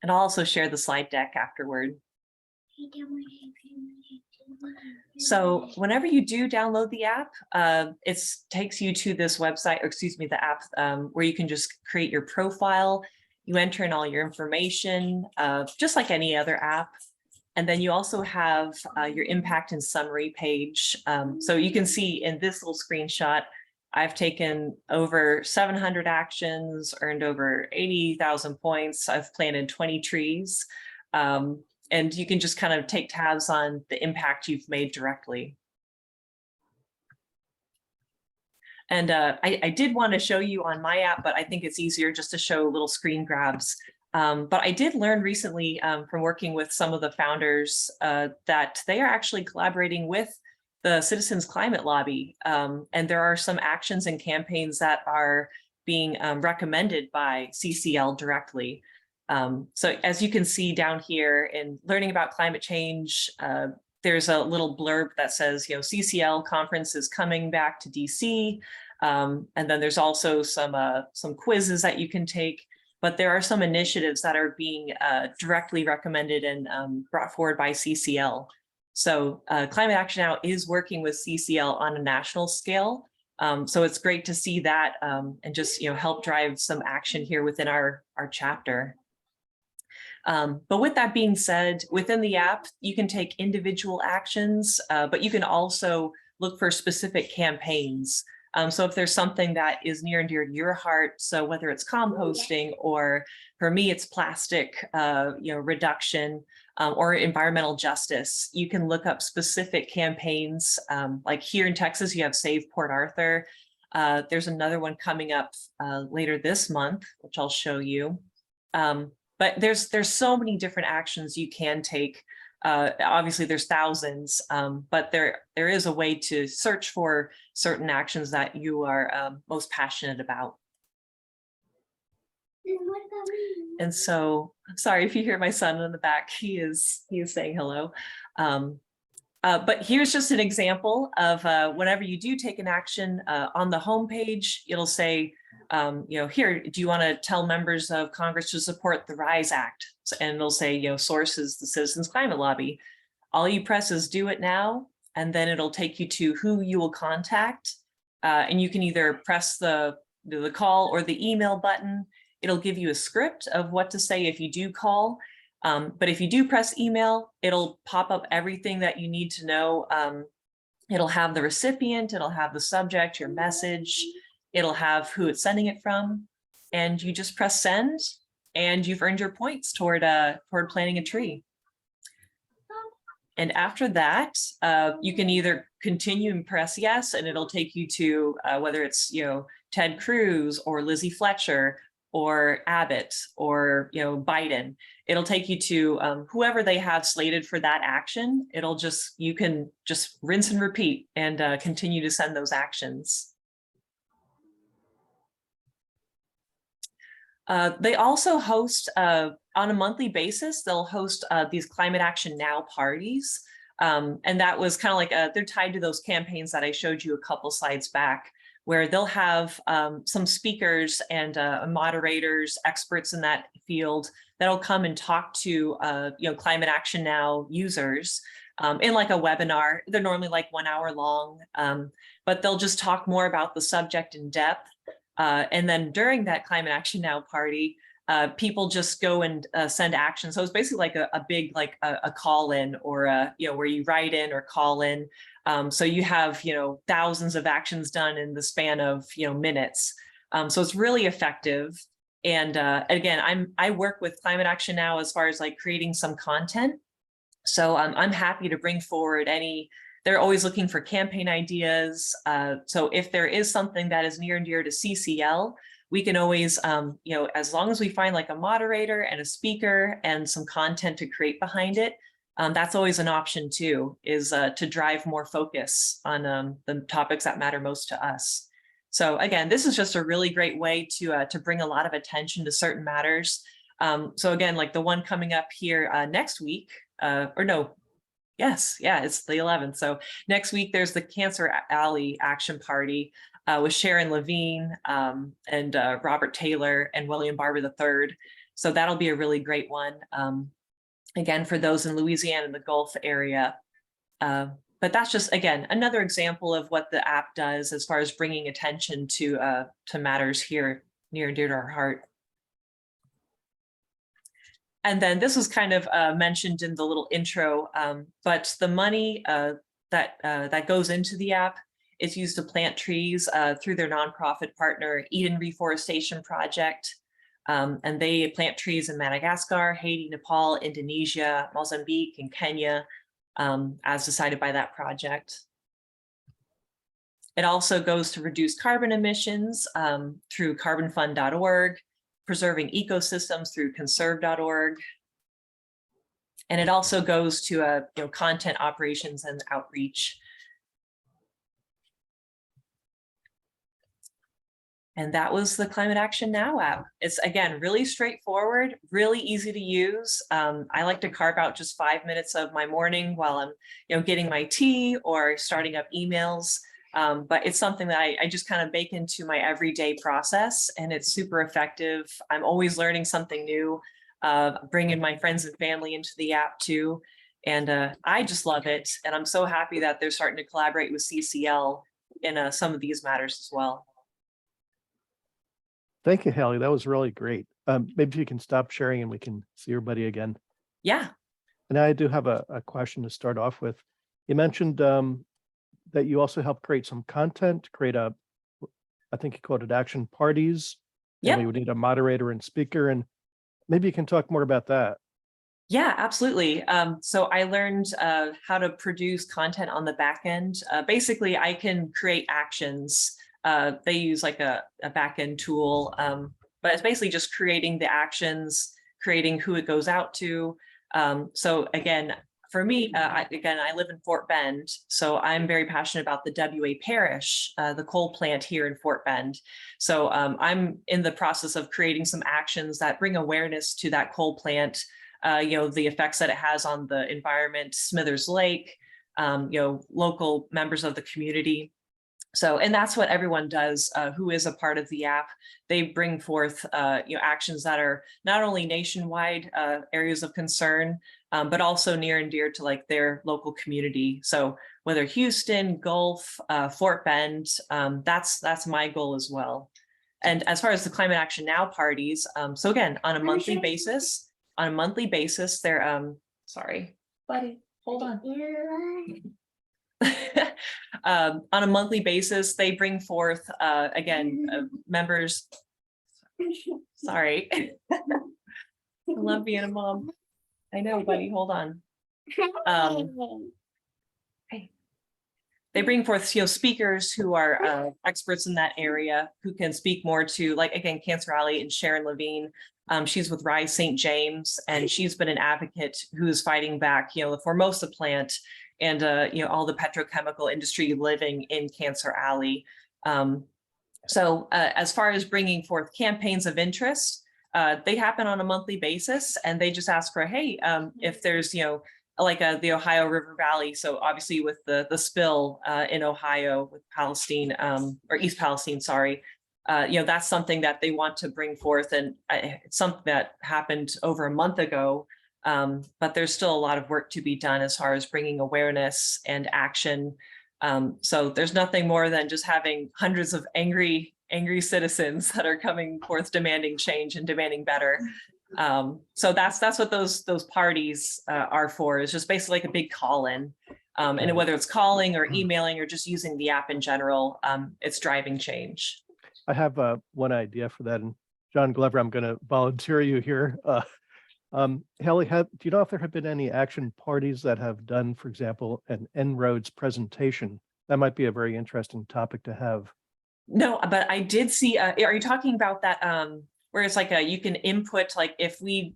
And I'll also share the slide deck afterward. So whenever you do download the app, it takes you to this website, or excuse me, the app, where you can just create your profile. You enter in all your information, just like any other app. And then you also have your impact and summary page. So you can see in this little screenshot, I've taken over 700 actions, earned over 80,000 points. I've planted 20 trees. And you can just kind of take tabs on the impact you've made directly. And I did want to show you on my app, but I think it's easier just to show little screen grabs. But I did learn recently from working with some of the founders that they are actually collaborating with the Citizens Climate Lobby. And there are some actions and campaigns that are being recommended by CCL directly. So as you can see down here in learning about climate change, there's a little blurb that says, CCL conference is coming back to DC. And then there's also some quizzes that you can take, but there are some initiatives that are being directly recommended and brought forward by CCL. So Climate Action Now is working with CCL on a national scale. So it's great to see that and just help drive some action here within our chapter. But with that being said, within the app, you can take individual actions, but you can also look for specific campaigns. So if there's something that is near and dear to your heart, so whether it's composting or for me, it's plastic, reduction or environmental justice, you can look up specific campaigns. Like here in Texas, you have Save Port Arthur. There's another one coming up later this month, which I'll show you. But there's so many different actions you can take. Obviously, there's thousands, but there is a way to search for certain actions that you are most passionate about. And so, I'm sorry if you hear my son in the back. He is saying hello. But here's just an example of whenever you do take an action on the homepage, it'll say, here, do you want to tell members of Congress to support the RISE Act? And they'll say, source is the Citizens Climate Lobby. All you press is do it now, and then it'll take you to who you will contact. And you can either press the call or the email button. it'll give you a script of what to say if you do call. But if you do press email, it'll pop up everything that you need to know. It'll have the recipient, it'll have the subject, your message, it'll have who it's sending it from, and you just press send, and you've earned your points toward planting a tree. And after that, you can either continue and press yes, and it'll take you to whether it's Ted Cruz or Lizzie Fletcher or Abbott or Biden. It'll take you to whoever they have slated for that action. You can just rinse and repeat and continue to send those actions. They also host on a monthly basis, they'll host these Climate Action Now parties. And that was kind of like, they're tied to those campaigns that I showed you a couple slides back, where they'll have some speakers and moderators, experts in that field that'll come and talk to Climate Action Now users in like a webinar. They're normally like 1 hour long, but they'll just talk more about the subject in depth. And then during that Climate Action Now party, people just go and send action. So it's basically like a big, like a call in, or where you write in or call in. So you have, thousands of actions done in the span of, minutes. So it's really effective. And again, I work with Climate Action Now as far as like creating some content. So I'm happy to bring forward they're always looking for campaign ideas. So if there is something that is near and dear to CCL, we can always, as long as we find like a moderator and a speaker and some content to create behind it, that's always an option too, is to drive more focus on the topics that matter most to us. So again, this is just a really great way to bring a lot of attention to certain matters. So again, like the one coming up here next week, it's the 11th. So next week, there's the Cancer Alley Action Party with Sharon Levine and Robert Taylor and William Barber III. So that'll be a really great one. Again, for those in Louisiana and the Gulf area. But that's just, again, another example of what the app does as far as bringing attention to matters here near and dear to our heart. And then this was kind of mentioned in the little intro, but the money that goes into the app is used to plant trees through their nonprofit partner, Eden Reforestation Project. And they plant trees in Madagascar, Haiti, Nepal, Indonesia, Mozambique, and Kenya, as decided by that project. It also goes to reduce carbon emissions through carbonfund.org, preserving ecosystems through conserve.org. And it also goes to content operations and outreach. And that was the Climate Action Now app. It's, again, really straightforward, really easy to use. I like to carve out just 5 minutes of my morning while I'm getting my tea or starting up emails. But it's something that I just kind of bake into my everyday process, and it's super effective. I'm always learning something new, bringing my friends and family into the app too. And I just love it. And I'm so happy that they're starting to collaborate with CCL in some of these matters as well. Thank you, Hallie. That was really great. Maybe you can stop sharing and we can see everybody again. Yeah. And I do have a question to start off with. You mentioned that you also help create some content, I think you called it action parties. Yeah. We would need a moderator and speaker, and maybe you can talk more about that. Yeah, absolutely. So I learned how to produce content on the back end. Basically, I can create actions. They use like a back-end tool, but it's basically just creating the actions, creating who it goes out to. So again, for me, I live in Fort Bend, so I'm very passionate about the WA Parish, the coal plant here in Fort Bend. So I'm in the process of creating some actions that bring awareness to that coal plant, the effects that it has on the environment, Smithers Lake, local members of the community. So, and that's what everyone does who is a part of the app. They bring forth, actions that are not only nationwide areas of concern, but also near and dear to like their local community. So whether Houston, Gulf, Fort Bend, that's my goal as well. And as far as the Climate Action Now parties, so again, on a monthly basis, they're, sorry, buddy, hold on. On a monthly basis, they bring forth, again, members. Sorry. I love being a mom. I know, buddy, hold on. Hey. They bring forth, speakers who are experts in that area, who can speak more to, like, again, Cancer Alley and Sharon Levine. She's with Rise St. James, and she's been an advocate who is fighting back, the Formosa plant and, all the petrochemical industry living in Cancer Alley. So as far as bringing forth campaigns of interest, they happen on a monthly basis, and they just ask for, hey, if there's, like the Ohio River Valley. So obviously with the spill in Ohio with Palestine, or East Palestine, sorry, that's something that they want to bring forth. And it's something that happened over a month ago, but there's still a lot of work to be done as far as bringing awareness and action. So there's nothing more than just having hundreds of angry citizens that are coming forth demanding change and demanding better. So that's what those parties are for, is just basically like a big call-in. And whether it's calling or emailing or just using the app in general, it's driving change. I have one idea for that. And John Glover, I'm going to volunteer you here. Haley, do you know if there have been any action parties that have done, for example, an En-ROADS presentation? That might be a very interesting topic to have. No, but I did see, are you talking about that, where it's like you can input, like if we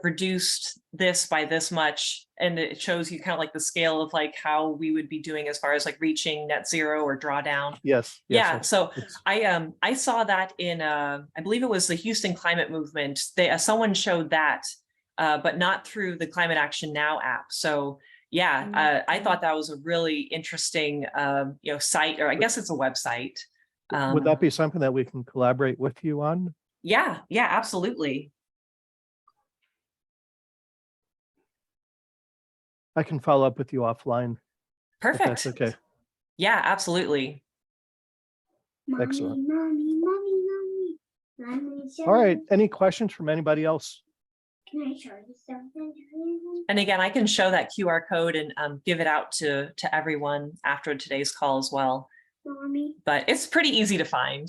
reduced this by this much, and it shows you kind of like the scale of like how we would be doing as far as like reaching net zero or drawdown. Yes. Yeah. So I saw that in, I believe it was the Houston Climate Movement. Someone showed that, but not through the Climate Action Now app. So yeah, I thought that was a really interesting, site, or I guess it's a website. Would that be something that we can collaborate with you on? Yeah, absolutely. I can follow up with you offline. Perfect. If that's okay. Yeah, absolutely. Excellent. All right. Any questions from anybody else? Can I show you something? And again, I can show that QR code and give it out to everyone after today's call as well. Mommy. But it's pretty easy to find.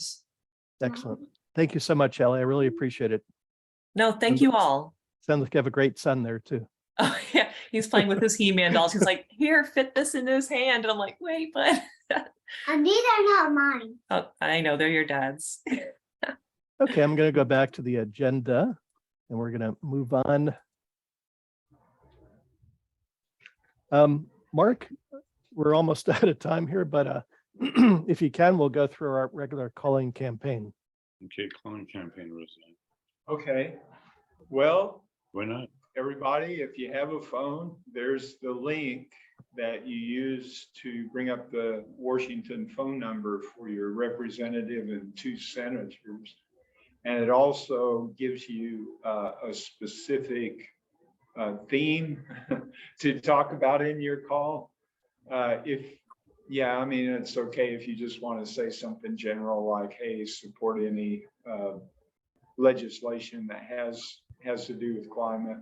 Excellent. Thank you so much, Ellie. I really appreciate it. No, thank you all. Sounds like you have a great son there too. Oh yeah, he's playing with his He-Man dolls. He's like, here, fit this in his hand. And I'm like, wait, but. And these are not mine. Oh, I know, they're your dad's. Okay, I'm going to go back to the agenda and we're going to move on. Mark, we're almost out of time here, but if you can, we'll go through our regular calling campaign. Okay, calling campaign, Roseanne. Okay, well, Why not? everybody, if you have a phone, there's the link that you use to bring up the Washington phone number for your representative and 2 senators. And it also gives you a specific theme to talk about in your call. I mean, it's okay if you just want to say something general like, hey, support any legislation that has to do with climate.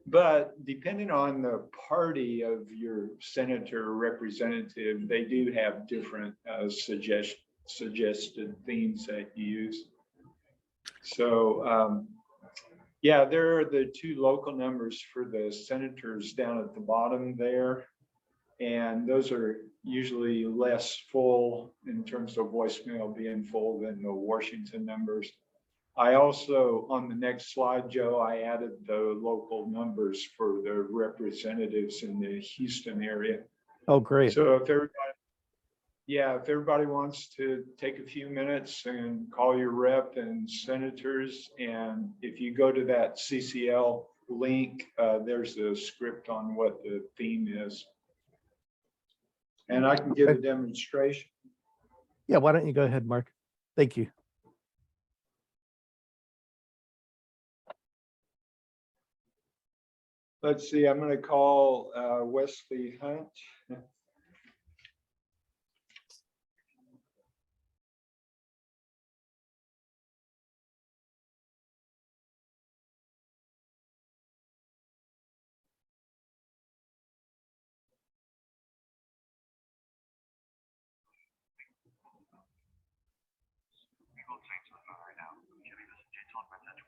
But depending on the party of your senator or representative, they do have different suggested themes that you use. So there are the 2 local numbers for the senators down at the bottom there. And those are usually less full in terms of voicemail being full than the Washington numbers. I also, on the next slide, Joe, I added the local numbers for the representatives in the Houston area. Oh, great. So if everybody wants to take a few minutes and call your rep and senators, and if you go to that CCL link, there's a script on what the theme is. And I can give a demonstration. Yeah, why don't you go ahead, Mark? Thank you. Let's see, I'm going to call Wesley Hunt.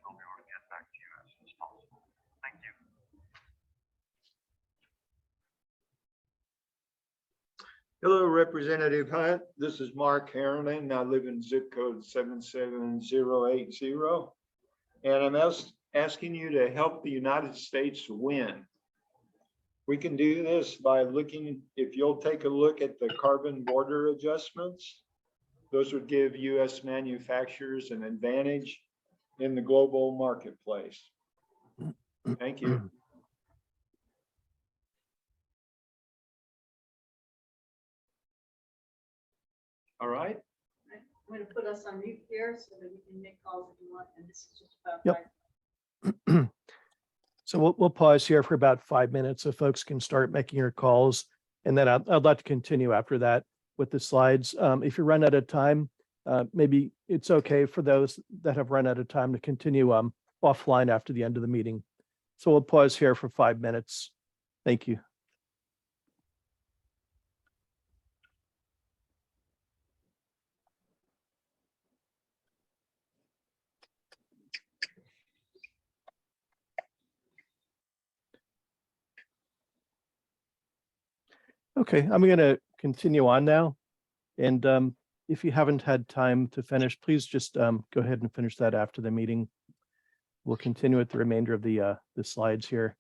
they'll be able to get back to you as soon as possible. Thank you. Hello, Representative Hunt. This is Mark Harriman. I live in zip code 77080. And I'm asking you to help the United States win. We can do this by looking, if you'll take a look at the carbon border adjustments, those would give US manufacturers an advantage in the global marketplace. Thank you. All right. I'm going to put us on mute here so that we can make calls if you want, and this is just about. Yep. So we'll pause here for about 5 minutes so folks can start making your calls. And then I'd like to continue after that with the slides. If you run out of time, maybe it's okay for those that have run out of time to continue offline after the end of the meeting. So we'll pause here for 5 minutes. Thank you. Okay, I'm going to continue on now. And if you haven't had time to finish, please just go ahead and finish that after the meeting. We'll continue with the remainder of the slides here.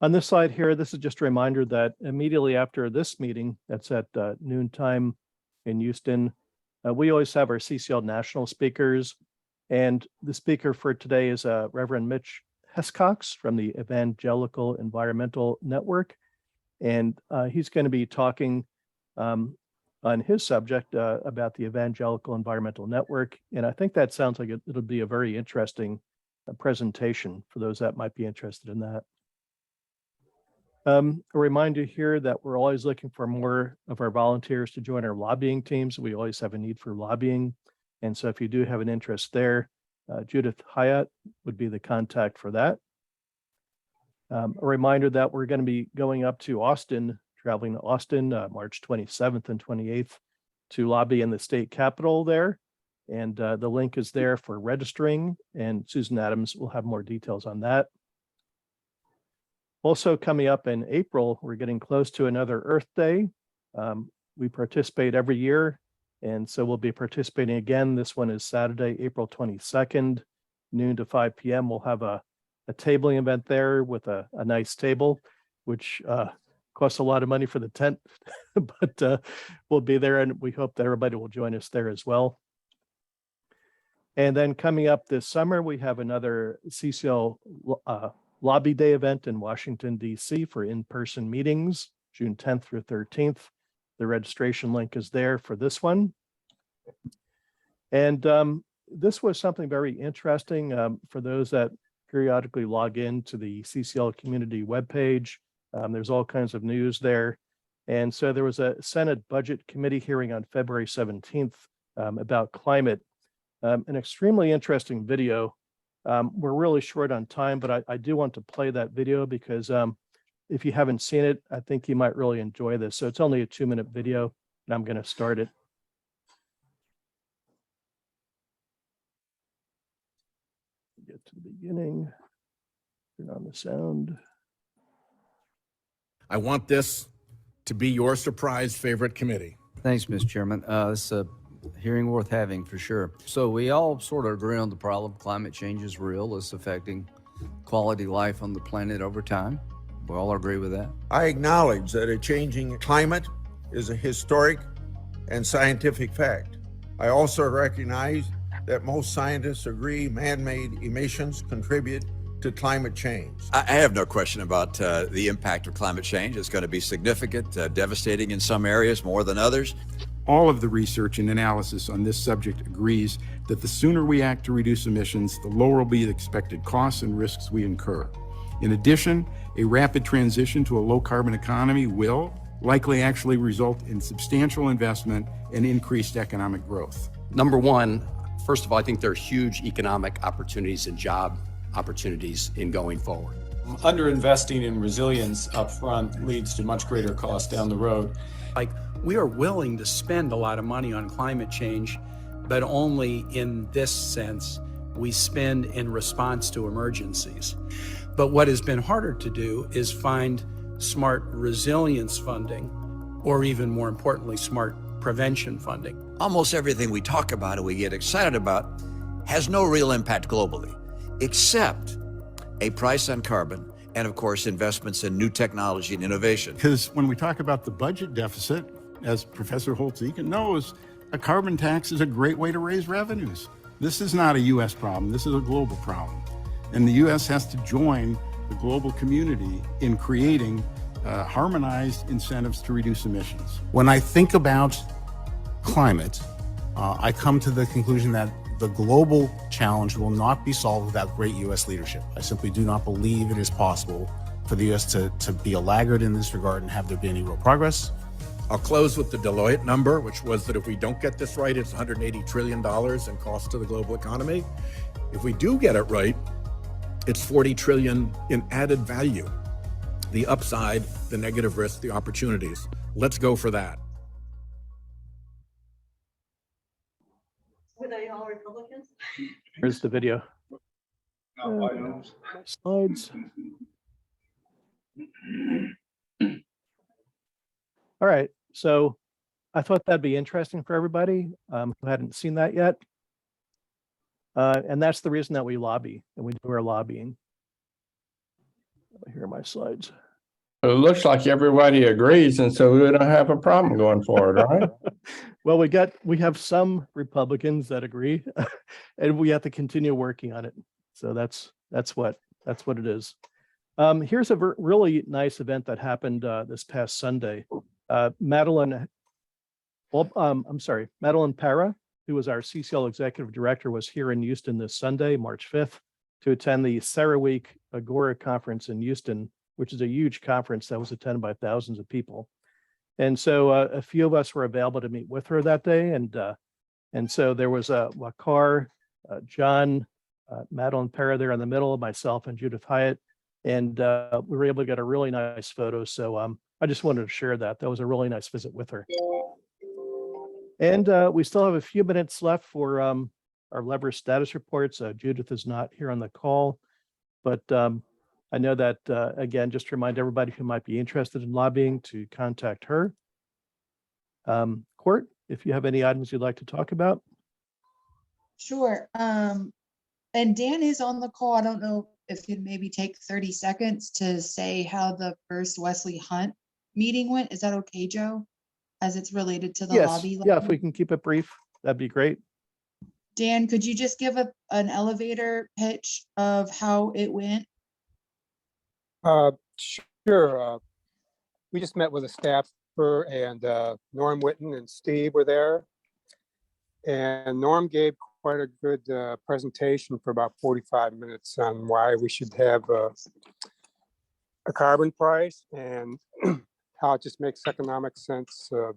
On this slide here, this is just a reminder that immediately after this meeting, that's at noontime in Houston, we always have our CCL national speakers. And the speaker for today is Reverend Mitch Hescox from the Evangelical Environmental Network. And he's going to be talking on his subject about the Evangelical Environmental Network. And I think that sounds like it'll be a very interesting presentation for those that might be interested in that. A reminder here that we're always looking for more of our volunteers to join our lobbying teams. We always have a need for lobbying. And so if you do have an interest there, Judith Hyatt would be the contact for that. A reminder that we're going to be going up to Austin, traveling to Austin, March 27th and 28th to lobby in the state capitol there. And the link is there for registering, and Susan Adams will have more details on that. Also coming up in April, we're getting close to another Earth Day. We participate every year, and so we'll be participating again. This one is Saturday, April 22nd, noon to 5 p.m. We'll have a tabling event there with a nice table, which costs a lot of money for the tent, but we'll be there, and we hope that everybody will join us there as well. And then coming up this summer, we have another CCL Lobby Day event in Washington, D.C. for in-person meetings, June 10th through 13th. The registration link is there for this one. And this was something very interesting for those that periodically log in to the CCL community webpage. There's all kinds of news there. And so there was a Senate Budget Committee hearing on February 17th about climate. An extremely interesting video. We're really short on time, but I do want to play that video because if you haven't seen it, I think you might really enjoy this. So it's only a 2-minute video, and I'm going to start it. Get to the beginning. Turn on the sound. I want this to be your surprise favorite committee. Thanks, Mr. Chairman. It's a hearing worth having for sure. So we all sort of agree on the problem. Climate change is real. It's affecting quality of life on the planet over time. We all agree with that. I acknowledge that a changing climate is a historic and scientific fact. I also recognize that most scientists agree man-made emissions contribute to climate change. I have no question about the impact of climate change. It's going to be significant, devastating in some areas more than others. All of the research and analysis on this subject agrees that the sooner we act to reduce emissions, the lower will be the expected costs and risks we incur. In addition, a rapid transition to a low-carbon economy will likely actually result in substantial investment and increased economic growth. Number one, first of all, I think there are huge economic opportunities and job opportunities in going forward. Underinvesting in resilience upfront leads to much greater costs down the road. We are willing to spend a lot of money on climate change, but only in this sense, we spend in response to emergencies. But what has been harder to do is find smart resilience funding, or even more importantly, smart prevention funding. Almost everything we talk about and we get excited about has no real impact globally, except a price on carbon and, of course, investments in new technology and innovation. Because when we talk about the budget deficit, as Professor Holtz-Eakin knows, a carbon tax is a great way to raise revenues. This is not a U.S. problem. This is a global problem. And the U.S. has to join the global community in creating harmonized incentives to reduce emissions. When I think about climate, I come to the conclusion that the global challenge will not be solved without great U.S. leadership. I simply do not believe it is possible for the U.S. to be a laggard in this regard and have there be any real progress. I'll close with the Deloitte number, which was that if we don't get this right, it's $180 trillion in cost to the global economy. If we do get it right, it's $40 trillion in added value. The upside, the negative risk, the opportunities. Let's go for that. Were they all Republicans? Here's the video. Slides. All right, so I thought that'd be interesting for everybody who hadn't seen that yet. And that's the reason that we lobby and we do our lobbying. Here are my slides. It looks like everybody agrees, and so we don't have a problem going forward, right? Well, we have some Republicans that agree, and we have to continue working on it. So that's what it is. Here's a really nice event that happened this past Sunday. Madeline Para, who was our CCL executive director, was here in Houston this Sunday, March 5th, to attend the CERAWeek Agora conference in Houston, which is a huge conference that was attended by thousands of people. And so a few of us were available to meet with her that day. And so there was Wakar, John, Madeline Para there in the middle, myself and Judith Hyatt. And we were able to get a really nice photo. So I just wanted to share that. That was a really nice visit with her. And we still have a few minutes left for our lever status reports. Judith is not here on the call, but I know that, again, just to remind everybody who might be interested in lobbying to contact her. Court, if you have any items you'd like to talk about. Sure. And Dan is on the call. I don't know if you'd maybe take 30 seconds to say how the first Wesley Hunt meeting went. Is that okay, Joe? As it's related to the lobby? Yeah, if we can keep it brief, that'd be great. Dan, could you just give an elevator pitch of how it went? Sure. We just met with a staffer, and Norm Whitten and Steve were there. And Norm gave quite a good presentation for about 45 minutes on why we should have a carbon price and how it just makes economic sense of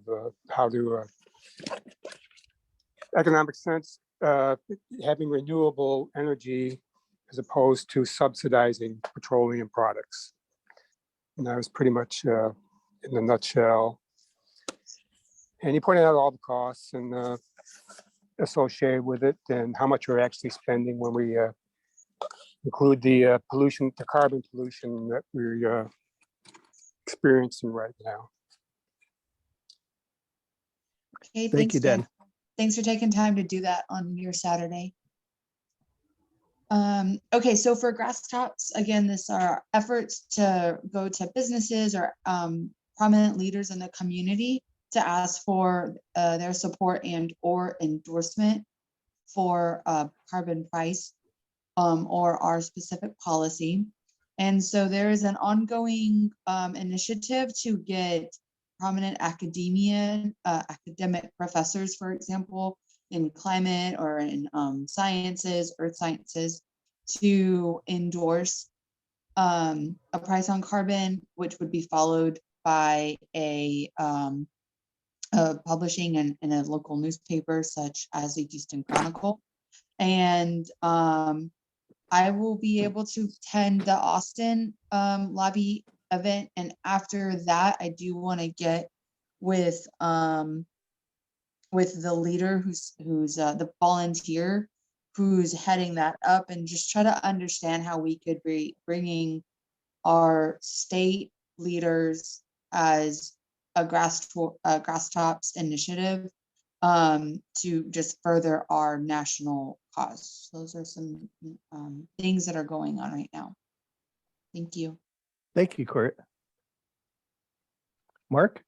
having renewable energy as opposed to subsidizing petroleum products. And that was pretty much in a nutshell. And he pointed out all the costs and associated with it and how much we're actually spending when we include the pollution, the carbon pollution that we're experiencing right now. Okay, Thank you, Dan. Thanks for taking time to do that on your Saturday. Okay, so for Grass Tops, again, this are efforts to go to businesses or prominent leaders in the community to ask for their support and or endorsement for a carbon price or our specific policy. And so there is an ongoing initiative to get prominent academic professors, for example, in climate or in sciences, earth sciences, to endorse a price on carbon, which would be followed by a publishing in a local newspaper such as the Houston Chronicle. And I will be able to attend the Austin lobby event, and after that I do want to get with the leader who's the volunteer who's heading that up, and just try to understand how we could be bringing our state leaders as a grass tops initiative to just further our national cause. Those are some things that are going on right now. Thank you. Thank you, Court. Mark?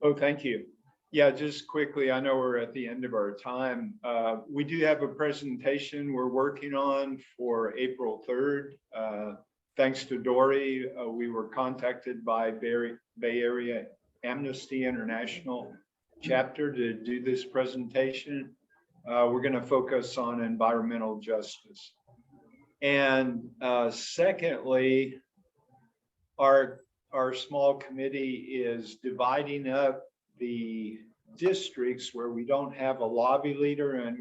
Oh, thank you. Yeah, just quickly, I know we're at the end of our time. We do have a presentation we're working on for April 3rd. Thanks to Dory, we were contacted by Bay Area Amnesty International chapter to do this presentation. We're going to focus on environmental justice. And secondly, our small committee is dividing up the districts where we don't have a lobby leader, and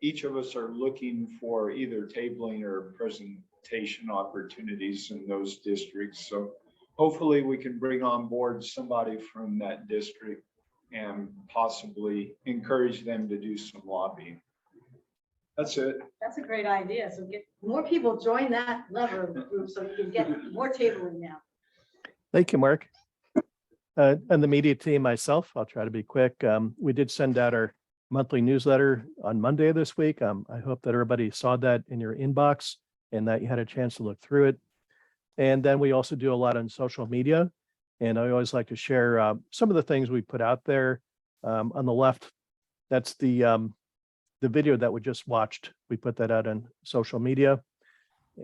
each of us are looking for either tabling or presentation opportunities in those districts. So hopefully we can bring on board somebody from that district and possibly encourage them to do some lobbying. That's it. That's a great idea. So get more people join that lever group so you can get more tabling now. Thank you, Mark. And the media team, myself, I'll try to be quick. We did send out our monthly newsletter on Monday of this week. I hope that everybody saw that in your inbox and that you had a chance to look through it. And then we also do a lot on social media. And I always like to share some of the things we put out there. On the left, that's the video that we just watched. We put that out on social media.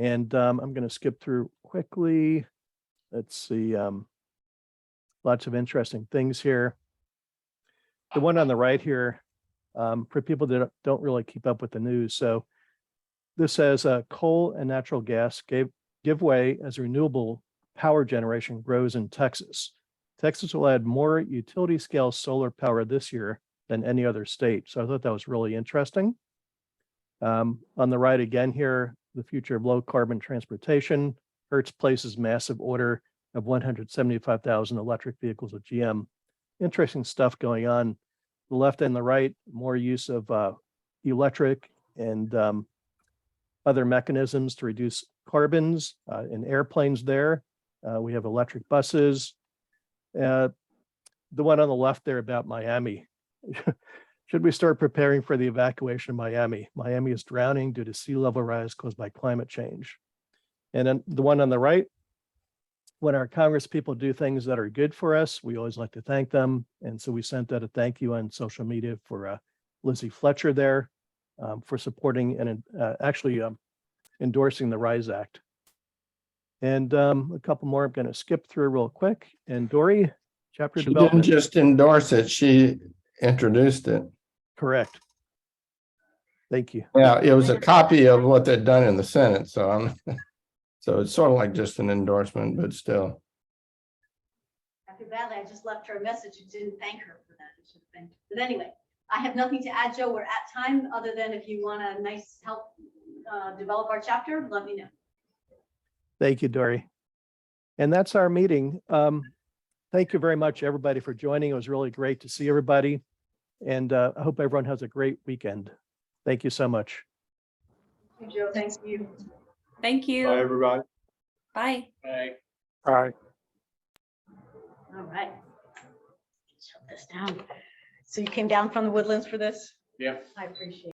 And I'm going to skip through quickly. Let's see. Lots of interesting things here. The one on the right here, for people that don't really keep up with the news. So this says coal and natural gas give way as renewable power generation grows in Texas. Texas will add more utility scale solar power this year than any other state. So I thought that was really interesting. On the right again here, the future of low carbon transportation. Hertz places massive order of 175,000 electric vehicles with GM. Interesting stuff going on. The left and the right, more use of electric and other mechanisms to reduce carbons in airplanes there. We have electric buses. The one on the left there about Miami. Should we start preparing for the evacuation of Miami? Miami is drowning due to sea level rise caused by climate change. And then the one on the right, when our Congress people do things that are good for us, we always like to thank them. And so we sent out a thank you on social media for Lizzie Fletcher there for supporting and actually endorsing the RISE Act. And a couple more I'm going to skip through real quick. And Dory, chapter She development. didn't just endorse it, she introduced it. Correct. Thank you. Yeah, it was a copy of what they'd done in the Senate, so so it's sort of like just an endorsement, but still. I feel badly. I just left her a message and didn't thank her for that. It should have been. But anyway, I have nothing to add, Joe. We're at time, other than if you want a nice help develop our chapter, let me know. Thank you, Dory. And that's our meeting. Thank you very much, everybody, for joining. It was really great to see everybody. And I hope everyone has a great weekend. Thank you so much. Thank you, Joe. Thanks to you. Thank you. Bye, everybody. Bye. Bye. Bye. All right. Shut this down. So you came down from the Woodlands for this? Yeah. I appreciate it.